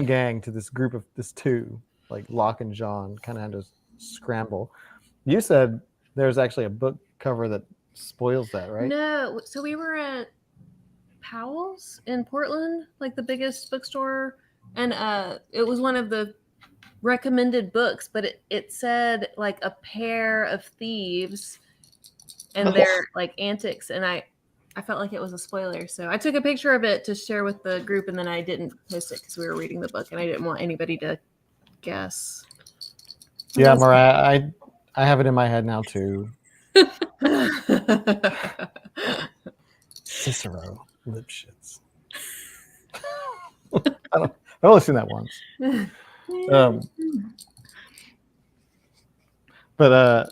gang to this group of this two, like Locke and Jean, kind of had to scramble. You said there's actually a book cover that spoils that, right? No. So we were at Powell's in Portland, like the biggest bookstore, and it was one of the recommended books, but it said like a pair of thieves and their like antics, and I felt like it was a spoiler, so I took a picture of it to share with the group, and then I didn't post it because we were reading the book and I didn't want anybody to guess. Yeah, Mariah, I have it in my head now too. Cicero Lipschitz. I've only seen that once. But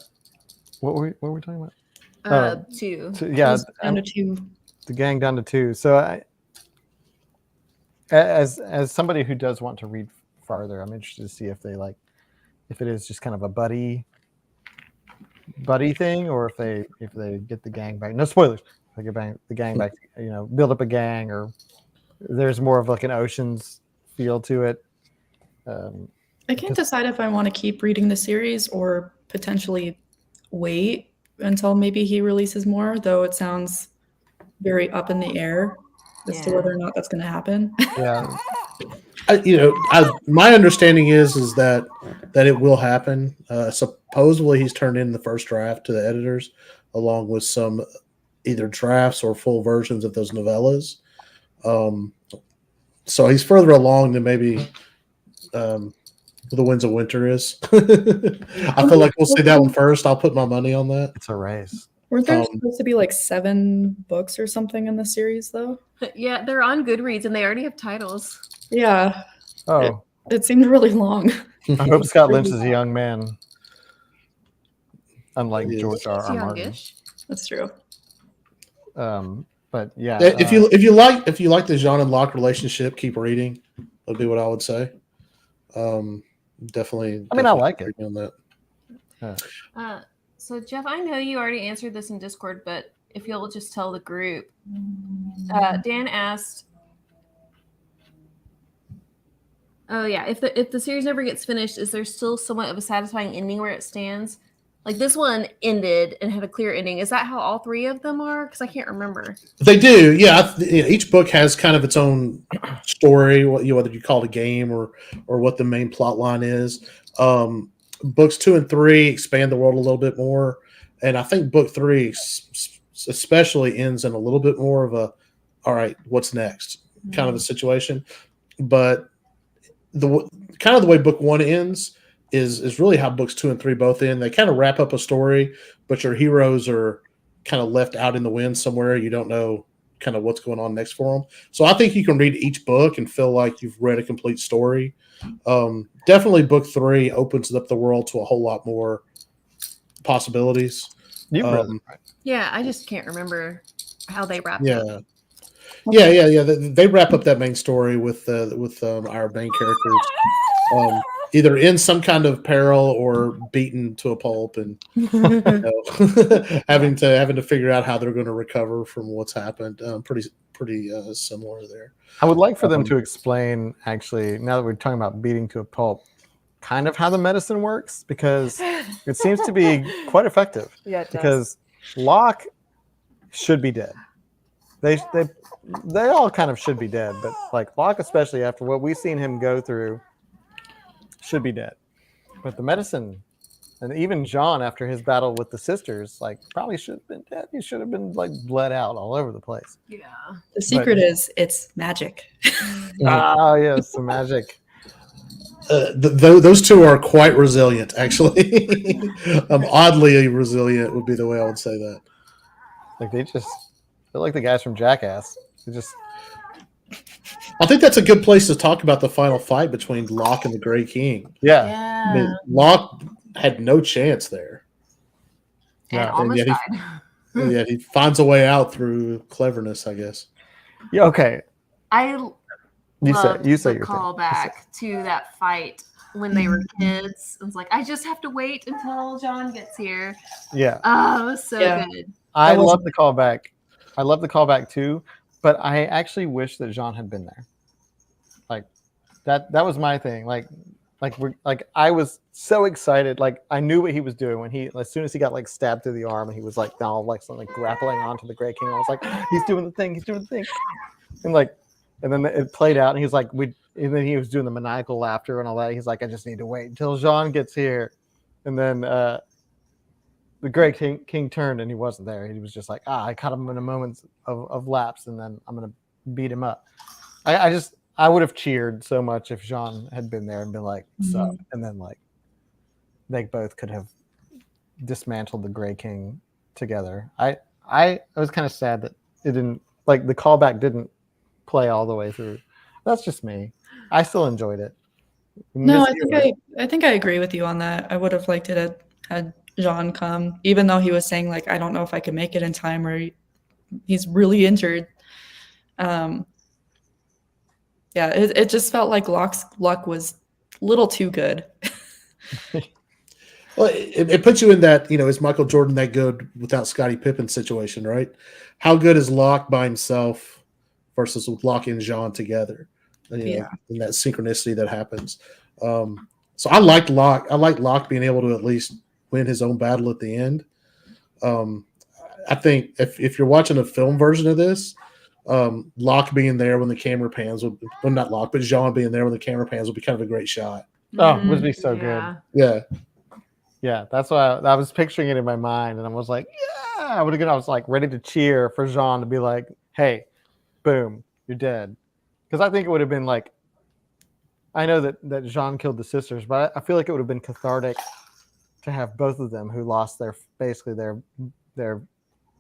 what were we talking about? Two. Yeah, Down to two. the gang down to two. So as somebody who does want to read farther, I'm interested to see if it is just kind of a buddy thing, or if they get the gang back. No spoilers. They get the gang back, build up a gang, or there's more of like an Ocean's feel to it. I can't decide if I want to keep reading the series or potentially wait until maybe he releases more, though it sounds very up in the air as to whether or not that's going to happen. Yeah. My understanding is that it will happen. Supposedly he's turned in the first draft to the editors, along with some either drafts or full versions of those novellas. So he's further along than maybe The Winds of Winter is. I feel like we'll see that one first. I'll put my money on that. It's a race. Weren't there supposed to be like 7 books or something in the series, though? Yeah, they're on Goodreads and they already have titles. Yeah. Oh. It seemed really long. I hope Scott Lynch is a young man. Unlike George R. Martin. Youngish. That's true. But yeah. If you like the Jean and Locke relationship, keep reading. Would be what I would say. Definitely. I mean, I like it. On that. So Jeff, I know you already answered this in Discord, but if you'll just tell the group, Dan asked, "Oh yeah, if the series never gets finished, is there still somewhat of a satisfying ending where it stands? Like this one ended and had a clear ending. Is that how all 3 of them are? Because I can't remember." They do, yeah. Each book has kind of its own story, whether you call it a game or what the main plot line is. Books 2 and 3 expand the world a little bit more, and I think book 3 especially ends in a little bit more of a, all right, what's next kind of a situation. But the kind of the way book 1 ends is really how books 2 and 3 both end. They kind of wrap up a story, but your heroes are kind of left out in the wind somewhere. You don't know kind of what's going on next for them. So I think you can read each book and feel like you've read a complete story. Definitely book 3 opens up the world to a whole lot more possibilities. You've read it, right? Yeah, I just can't remember how they wrapped Yeah. up. Yeah. They wrap up that main story with our main characters either in some kind of peril or beaten to a pulp, and having to figure out how they're going to recover from what's happened. Pretty similar there. I would like for them to explain, actually, now that we're talking about beating to a pulp, kind of how the medicine works, because it seems to be quite effective. Yeah, it does. Because Locke should be dead. They all kind of should be dead, but like Locke, especially after what we've seen him go through, should be dead. But the medicine, and even John after his battle with the sisters, like probably should have been dead. He should have been like bled out all over the place. Yeah. The secret is it's magic. Ah, yes, the magic. Those two are quite resilient, actually. Oddly resilient would be the way I would say that. Like they're like the guys from Jackass. I think that's a good place to talk about the final fight between Locke and the Grey King. Yeah. I mean, Locke had no chance there. And Yeah, almost and died. Yet he finds a way out through cleverness, I guess. Yeah. Okay. I You loved say the your thing. callback to that fight when they were kids. It was like, I just have to wait until John gets here. Yeah. Oh, it was so Yeah. good. I love the callback. I love the callback too, but I actually wish that Jean had been there. Like that was my thing. Like I was so excited. Like I knew what he was doing when as soon as he got like stabbed through the arm and he was like now like something grappling onto the Grey King. I was like, he's doing the thing. And then it played out and he was like, and then he was doing the maniacal laughter and all that. He's like, I just need to wait until Jean gets here. And then the Grey King turned and he wasn't there. He was just like, I caught him in a moment of lapse and then I'm going to beat him up. I would have cheered so much if Jean had been there and been like, sup. And then like they both could have dismantled the Grey King together. I was kind of sad that it didn't, like the callback didn't play all the way through. That's just me. I still enjoyed it. No, I think I agree with you on that. I would have liked it had Jean come, even though he was saying like, I don't know if I can make it in time, or he's really injured. Yeah, it just felt like Locke's luck was a little too good. Well, it puts you in that, is Michael Jordan that good without Scottie Pippen situation, right? How good is Locke by himself versus with Locke and Jean together? And that synchronicity that happens. So I liked Locke. I liked Locke being able to at least win his own battle at the end. I think if you're watching a film version of this, Locke being there when the camera pans not Locke, but Jean being there when the camera pans would be kind of a great shot. Oh, it would be so good. Yeah. That's why I was picturing it in my mind, and I was like, yeah, I was like ready to cheer for Jean to be like, hey, boom, you're dead. Because I think it would have been like, I know that Jean killed the sisters, but I feel like it would have been cathartic to have both of them who lost their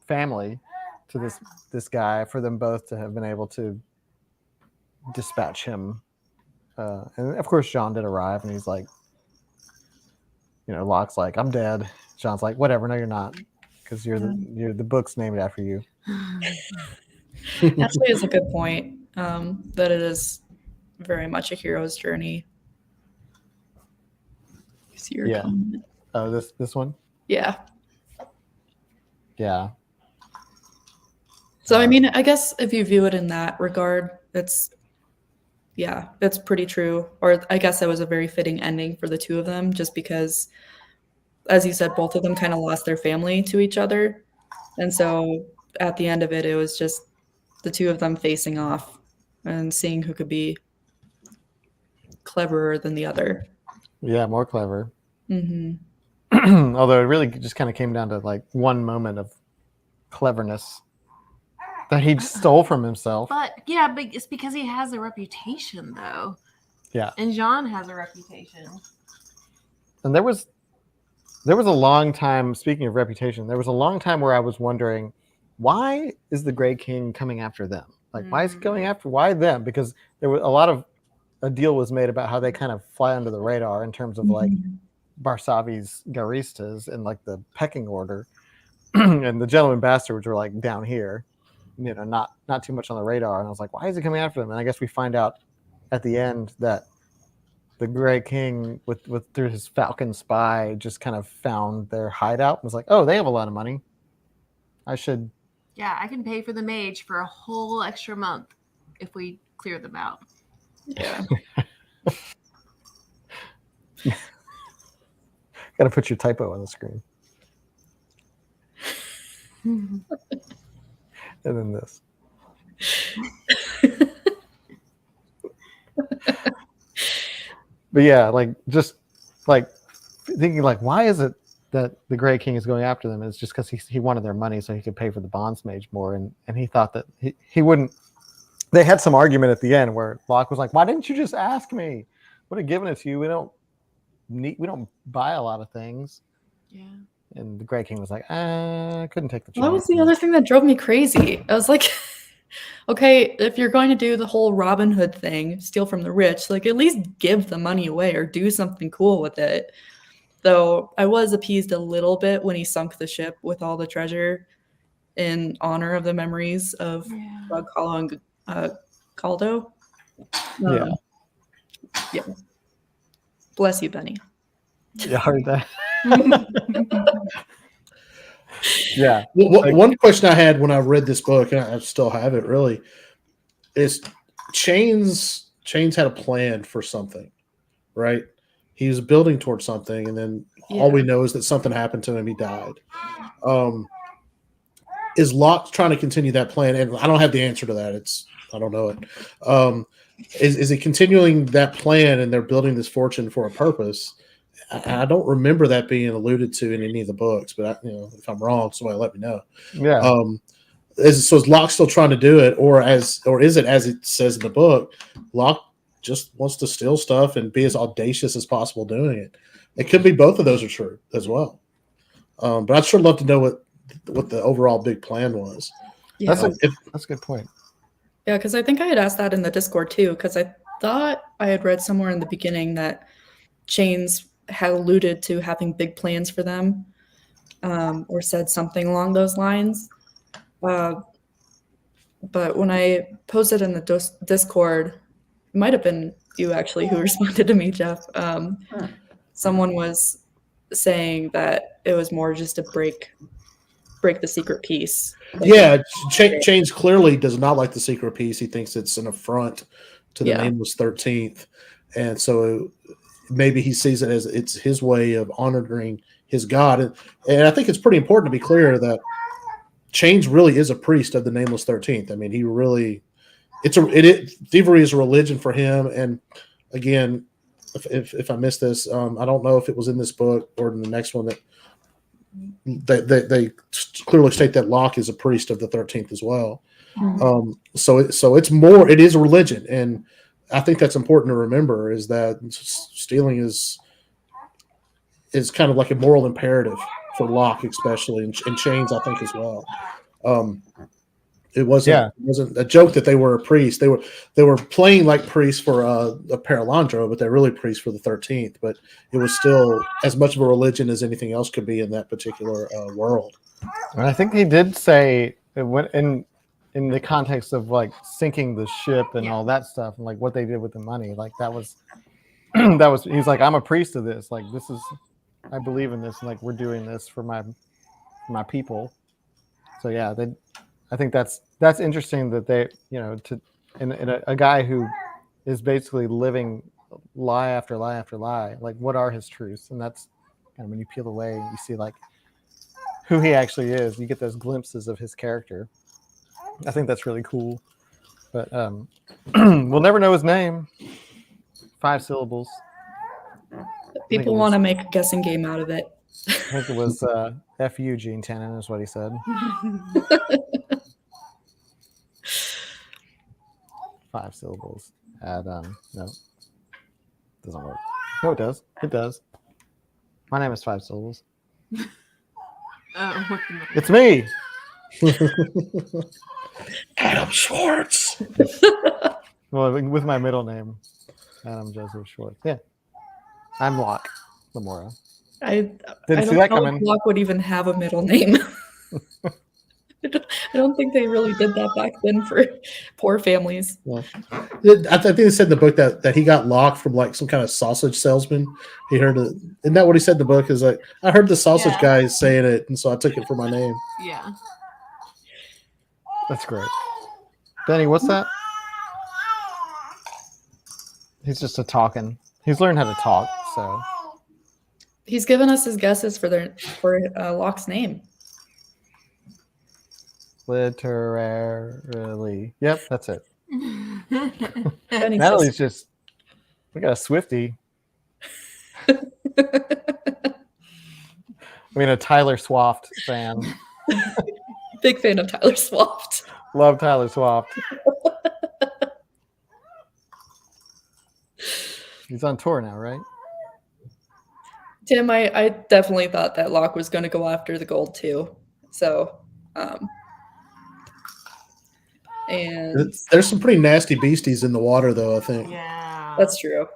family to this guy, for them both to have been able to dispatch him. And of course, Jean did arrive, and he's like, Locke's like, I'm dead. Jean's like, whatever, no, you're not, because you're the book's named after you. Actually, is a good point. That it is very much a hero's journey. You see your comment. Oh, this one? Yeah. Yeah. So I mean, I guess if you view it in that regard, it's pretty true. Or I guess that was a very fitting ending for the two of them, just because, as you said, both of them kind of lost their family to each other. And so at the end of it, it was just the two of them facing off and seeing who could be cleverer than the other. Yeah, more clever. Mm-hmm. Although it really just kind of came down to like one moment of cleverness that he stole from himself. But it's because he has a reputation, though. Yeah. And Jean has a reputation. And there was a long time, speaking of reputation, there was a long time where I was wondering why is the Gray King coming after them? Like, why is he going after? Why them? Because there was a deal was made about how they kind of fly under the radar in terms of like Barsavi's Garistas and like the pecking order, and the Gentleman Bastards were like down here, not too much on the radar. And I was like, why is he coming after them? And I guess we find out at the end that the Gray King, with through his Falcon spy, just kind of found their hideout and was like, oh, they have a lot of money. I should. Yeah, I can pay for the mage for a whole extra month if we clear them out. Yeah. Got to put your typo on the screen. And then this. But yeah, like just like thinking like, why is it that the Gray King is going after them? It's just because he wanted their money so he could pay for the bonds mage more, and he thought that he wouldn't. They had some argument at the end where Locke was like, why didn't you just ask me? Would have given it to you. We don't buy a lot of things. Yeah. And the Gray King was like, I couldn't take the chance. That was the other thing that drove me crazy. I was like, okay, if you're going to do the whole Robin Hood thing, steal from the rich, like at least give the money away or do something cool with it. Though I was appeased a little bit when he sunk the ship with all the treasure in honor of the memories of Bug Hollow and Caldo. Yeah. Bless you, Benny. Yeah, I heard that. Yeah. Well, one question I had when I read this book, and I still have it really, is Chains had a plan for something, right? He was building towards something, and then all we know is that something happened to him. He died. Is Locke trying to continue that plan? And I don't have the answer to that. I don't know it. Is he continuing that plan, and they're building this fortune for a purpose? I don't remember that being alluded to in any of the books, but if I'm wrong, somebody let me know. Yeah. Is Locke still trying to do it, or is it as it says in the book, Locke just wants to steal stuff and be as audacious as possible doing it? It could be both of those are true as well. But I'd sure love to know what the overall big plan was. Yeah. That's a good point. Yeah, because I think I had asked that in the Discord too, because I thought I had read somewhere in the beginning that Chains had alluded to having big plans for them, or said something along those lines. But when I posted in the Discord, it might have been you actually who responded to me, Jeff. Someone was saying that it was more just to break the secret peace. Chains clearly does not like the secret peace. He thinks it's an affront to the Nameless 13th, and so maybe he sees it as it's his way of honoring his god. And I think it's pretty important to be clear that Chains really is a priest of the Nameless 13th. I mean, he really thievery is a religion for him. And again, if I missed this, I don't know if it was in this book or in the next one that they clearly state that Locke is a priest of the 13th as well. Mm-hmm. So it is a religion, and I think that's important to remember, is that stealing is kind of like a moral imperative for Locke, especially, and Chains, I think, as well. It wasn't a joke that they were a priest. They were playing like priests for a Paralandro, but they're really priests for the 13th. But it was still as much of a religion as anything else could be in that particular world. And I think he did say in the context of like sinking the ship and all that stuff, and like what they did with the money, like that was he's like, I'm a priest of this. Like this is, I believe in this, and like we're doing this for my people. So yeah, I think that's interesting that they, a guy who is basically living lie after lie after lie, like what are his truths? And that's kind of when you peel away and you see like who he actually is, you get those glimpses of his character. I think that's really cool. But we'll never know his name. 5 syllables. People want to make a guessing game out of it. I think it was F you, Gene Tannen, is what he said. 5 syllables. No, doesn't work. No, it does. It does. My name is 5 syllables. It's me. Adam Schwartz. Well, with my middle name, Adam Joseph Schwartz. Yeah, I'm Locke Lamora. I Didn't see don't that know coming. if Locke would even have a middle name. I don't think they really did that back then for poor families. Yeah. I think they said in the book that he got locked from like some kind of sausage salesman. He heard it. Isn't that what he said in the book? Is like, I heard the sausage Yeah. guy saying it, and so I took it for my name. Yeah. That's great. Benny, what's that? He's just a talking. He's learned how to talk, so. He's given us his guesses for Locke's name. Literally. Yep, that's it. Benny Natalie's just, we got a Swiftie. I mean, a Tyler Swift fan. Big fan of Tyler Swift. Love Tyler Swift. He's on tour now, right? Tim, I definitely thought that Locke was going to go after the gold too. So, and There's some pretty nasty beasties in the water, though. I think. Yeah. that's true.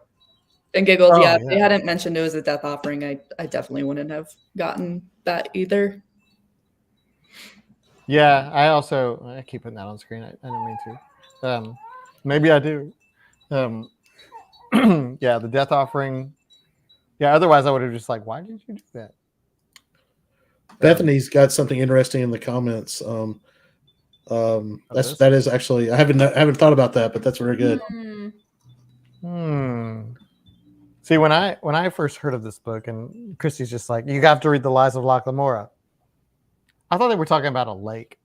And Giggles, Oh, yeah, if yeah. they hadn't mentioned it was a death offering, I definitely wouldn't have gotten that either. Yeah, I keep putting that on screen. I didn't mean to. Maybe I do. Yeah, the death offering. Yeah, otherwise I would have just like, why did you do that? Bethany's got something interesting in the comments. this? That is actually I haven't thought about that, but that's very good. See, when I first heard of this book, and Christy's just like, you have to read the Lies of Locke Lamora. I thought they were talking about a lake,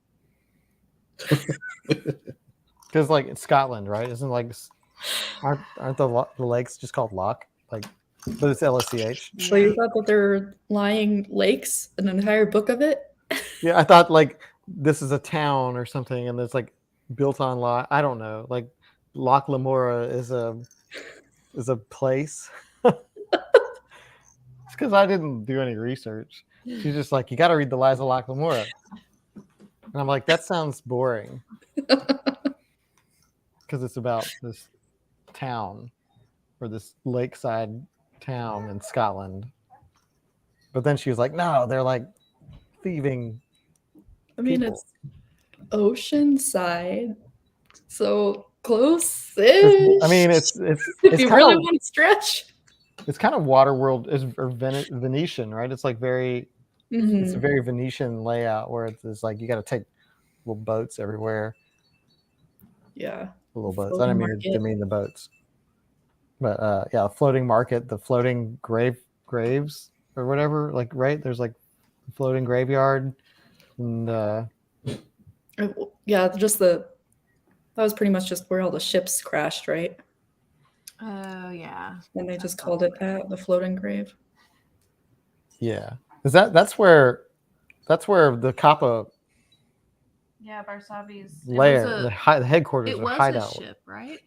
because like it's Scotland, right? Isn't like aren't the lakes just called Loch? Like, but it's LSCH. So you thought that there were lying lakes, an entire book of it? Yeah, I thought like this is a town or something, and it's like built on Loch. I don't know. Like Loch Lamora is a place. It's because I didn't do any research. She's just like, you got to read the Lies of Locke Lamora, and I'm like, that sounds boring, because it's about this town or this lakeside town in Scotland. But then she was like, no, they're like thieving. I mean, people. it's Oceanside, so close-ish. I mean, it's if you kind really of, want to stretch. it's kind of Waterworld or Venetian, right? It's like it's a Mhm. very Venetian layout where it's like you got to take little boats everywhere. Yeah. Little boats. I Floating didn't mean to mean the boats. But yeah, floating market, the floating graves or whatever. Like, right? There's like a floating graveyard, and Yeah, that was pretty much just where all the ships crashed, right? Oh yeah. And they just called it that, the floating grave. yeah, that's where the Kappa Yeah, Barsavi's lair, the headquarters, It or was hideout. a ship, right?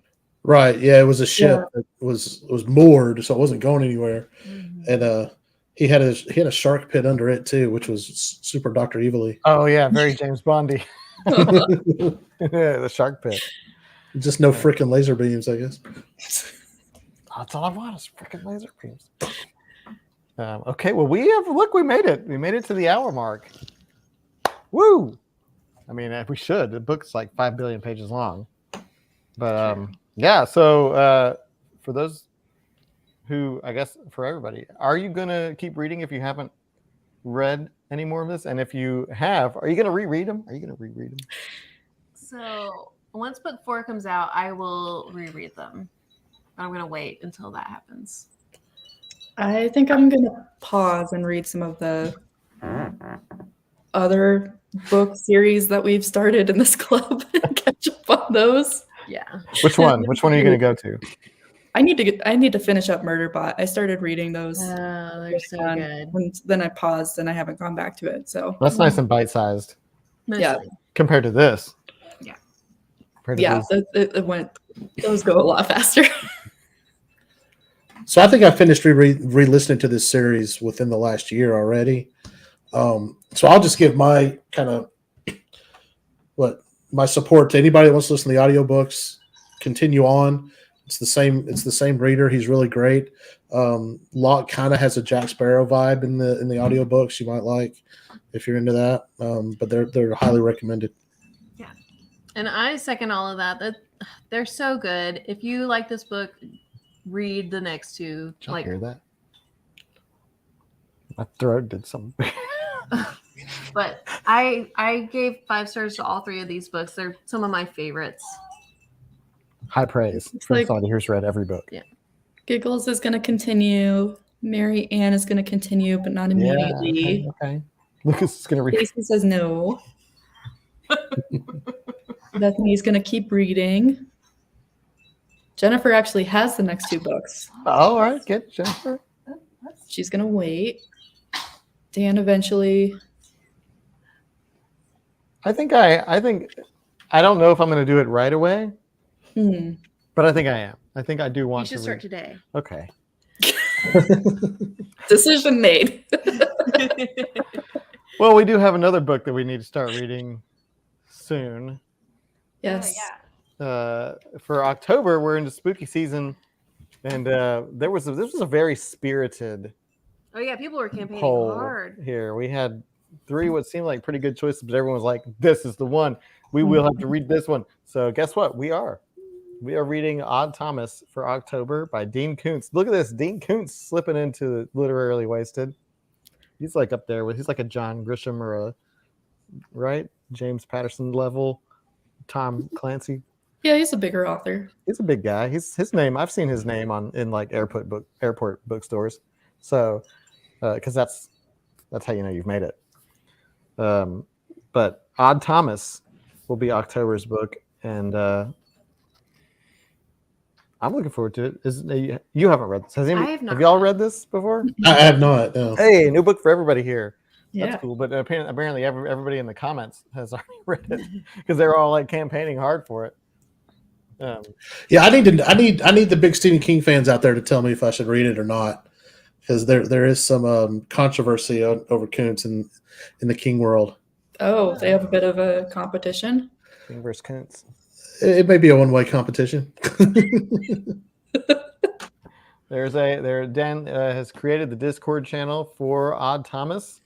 Right? Yeah, it was a ship that was moored, so it wasn't going anywhere. Mhm. And he had a shark pit under it too, which was super Dr. Evilly. Oh yeah, very James Bondy. The shark pit. Just no freaking laser beams, I guess. That's all I want is freaking laser beams. Okay, well we made it. We made it to the hour mark. Woo! I mean, we should. The book's like 5 billion pages long. But yeah, so for those who, I guess for everybody, are you gonna keep reading if you haven't read any more of this? And if you have, are you gonna reread them? So once book 4 comes out, I will reread them. But I'm gonna wait until that happens. I think I'm going to pause and read some of the other book series that we've started in this club and catch up on those. Yeah. Which one? Which one are you gonna go to? I need to finish up Murderbot. I started reading those. Oh, they're so and good. then I paused and I haven't gone back to it. So That's nice and bite-sized yeah. compared to this. Yeah. Compared to Yeah, these. it went. Those go a lot faster. So I think I finished re-listening to this series within the last year already. So I'll just give my kind of my support to anybody that wants to listen to the audiobooks. Continue on. It's the same reader. He's really great. Locke kind of has a Jack Sparrow vibe in the audiobooks you might like if you're into that. But they're highly recommended. And I second all of that. They're so good. If you like this book, read the next two. Did y'all hear that? My throat did something. But I gave 5 stars to all 3 of these books. They're some of my favorites. High praise It's from like- somebody who's read every book. Giggles is going to continue. Mary Ann is going to continue, but not immediately. Okay. Lucas is going to read. Casey says no. Bethany's going to keep reading. Jennifer actually has the next 2 books. All right, good, Jennifer. She's going to wait. Dan eventually. I think I don't know if I'm going to do it right away, but I think I am. I think I do You want should to start read. today. Okay. Decision made. Well, we do have another book that we need to start reading soon. Yes. For October, we're into spooky season, and this was a very spirited Oh yeah, people were campaigning poll hard. here. We had 3 what seemed like pretty good choices, but everyone was like, "This is the one. We will have to read this one." So guess what? We are reading Odd Thomas for October by Dean Koontz. Look at this, Dean Koontz slipping into literarily wasted. He's like up there he's like a John Grisham or a James Patterson level. Tom Clancy. Yeah, he's a bigger author. He's a big guy. His name. I've seen his name in like airport bookstores. So, because that's how you know you've made it. But Odd Thomas will be October's book, and I'm looking forward to it. You haven't read this? I have not. Have y'all read this before? I have not. No. Hey, new book for everybody here. Yeah. That's cool. But apparently everybody in the comments has already read it because they're all like campaigning hard for it. Yeah, I need the big Stephen King fans out there to tell me if I should read it or not, because there is some controversy over Koontz in the King world. Oh, they have a bit of a competition. King versus Koontz. It may be a one-way competition. Dan has created the Discord channel for Odd Thomas.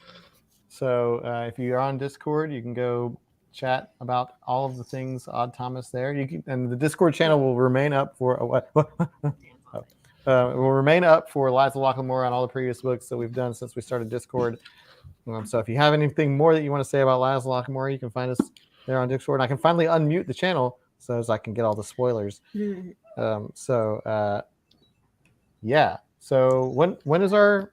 So if you're on Discord, you can go chat about all of the things Odd Thomas there. And the Discord channel will remain up for will remain up for Lies of Locke Lamora and all the previous books that we've done since we started Discord. So if you have anything more that you want to say about Lies of Locke Lamora, you can find us there on Discord. And I can finally unmute the channel so as I can get all the spoilers. Yeah. So when is our?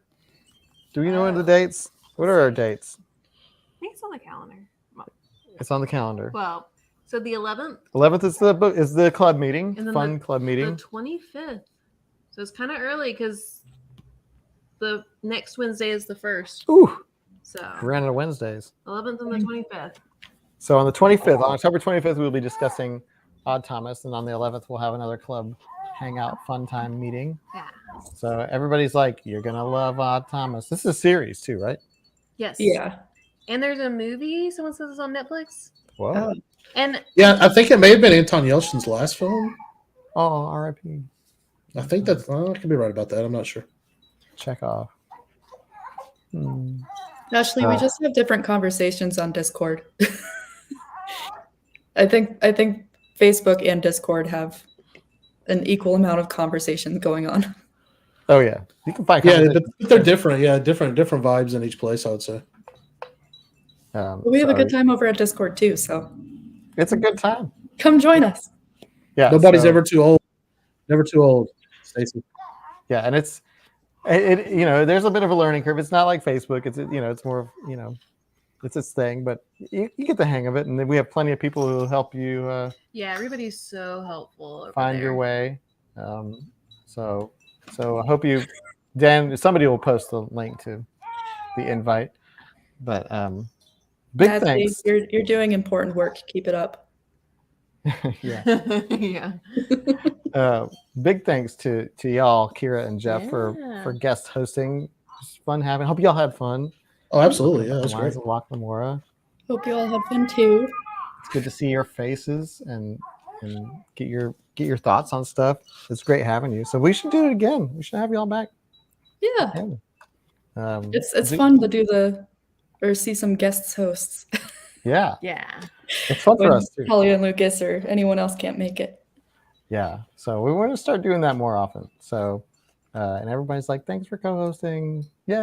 Do we know the dates? What are our dates? I think it's on the calendar. It's on the calendar. Well, so the 11th. 11th is the club meeting, And then fun club meeting. The 25th. So it's kind of early because the next Wednesday is the 1st. Ooh, So ran out of Wednesdays. 11th and the 25th. So on the 25th, on October 25th, we'll be discussing Odd Thomas, and on the 11th, we'll have another club hangout fun time meeting. Yeah. So everybody's like, "You're gonna love Odd Thomas." This is a series too, right? Yes. Yeah. And there's a movie. Someone says it's on Netflix. Whoa! Oh. And Yeah, I think it may have been Anton Yelchin's last film. Oh, R.I.P. I think I could be right about that. I'm not sure. Check off. Ashley, we just have different conversations on Discord. I think Facebook and Discord have an equal amount of conversation going on. Oh yeah, you can find. Yeah, but they're different. Yeah, different vibes in each place, I would say. We have a good time over at Discord too, so It's a good time. come join us. Yeah, Nobody's ever too old. Never too old, Stacey. Yeah, and it there's a bit of a learning curve. It's not like Facebook. It's it's more of it's its thing, but you get the hang of it, and then we have plenty of people who will help you yeah, everybody's so helpful. find your way. So I hope somebody will post the link to the invite. But big Ashley, thanks. You're doing important work. Keep it up. Yeah. Yeah. Big thanks to y'all, Kira and Jeff, Yeah. for guest hosting. It's fun having. Hope y'all had fun. Oh, absolutely. Yeah, that's great. Lies of Locke Lamora. Hope you all have fun too. It's good to see your faces and get your thoughts on stuff. It's great having you. So we should do it again. We should have you all back. Yeah. It's fun to do or see some guest hosts. Yeah. Yeah. It's fun for When us too. Holly and Lucas or anyone else can't make it. Yeah. So we want to start doing that more often. So and everybody's like, thanks for co-hosting. Yay.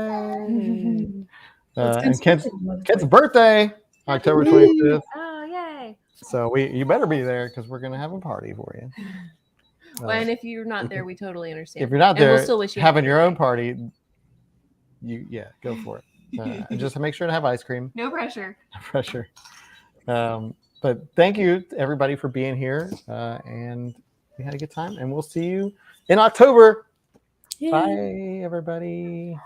And Kent's birthday, October 25th. Oh, yay. So you better be there because we're gonna have a party for you. Well, and if you're not there, we totally understand. If you're not And there, we'll still wish you having happy your own birthday. party, go for it. And just make sure to have ice cream. No pressure. No pressure. But thank you to everybody for being here, and we had a good time. And we'll see you in October. Yay. Bye, everybody.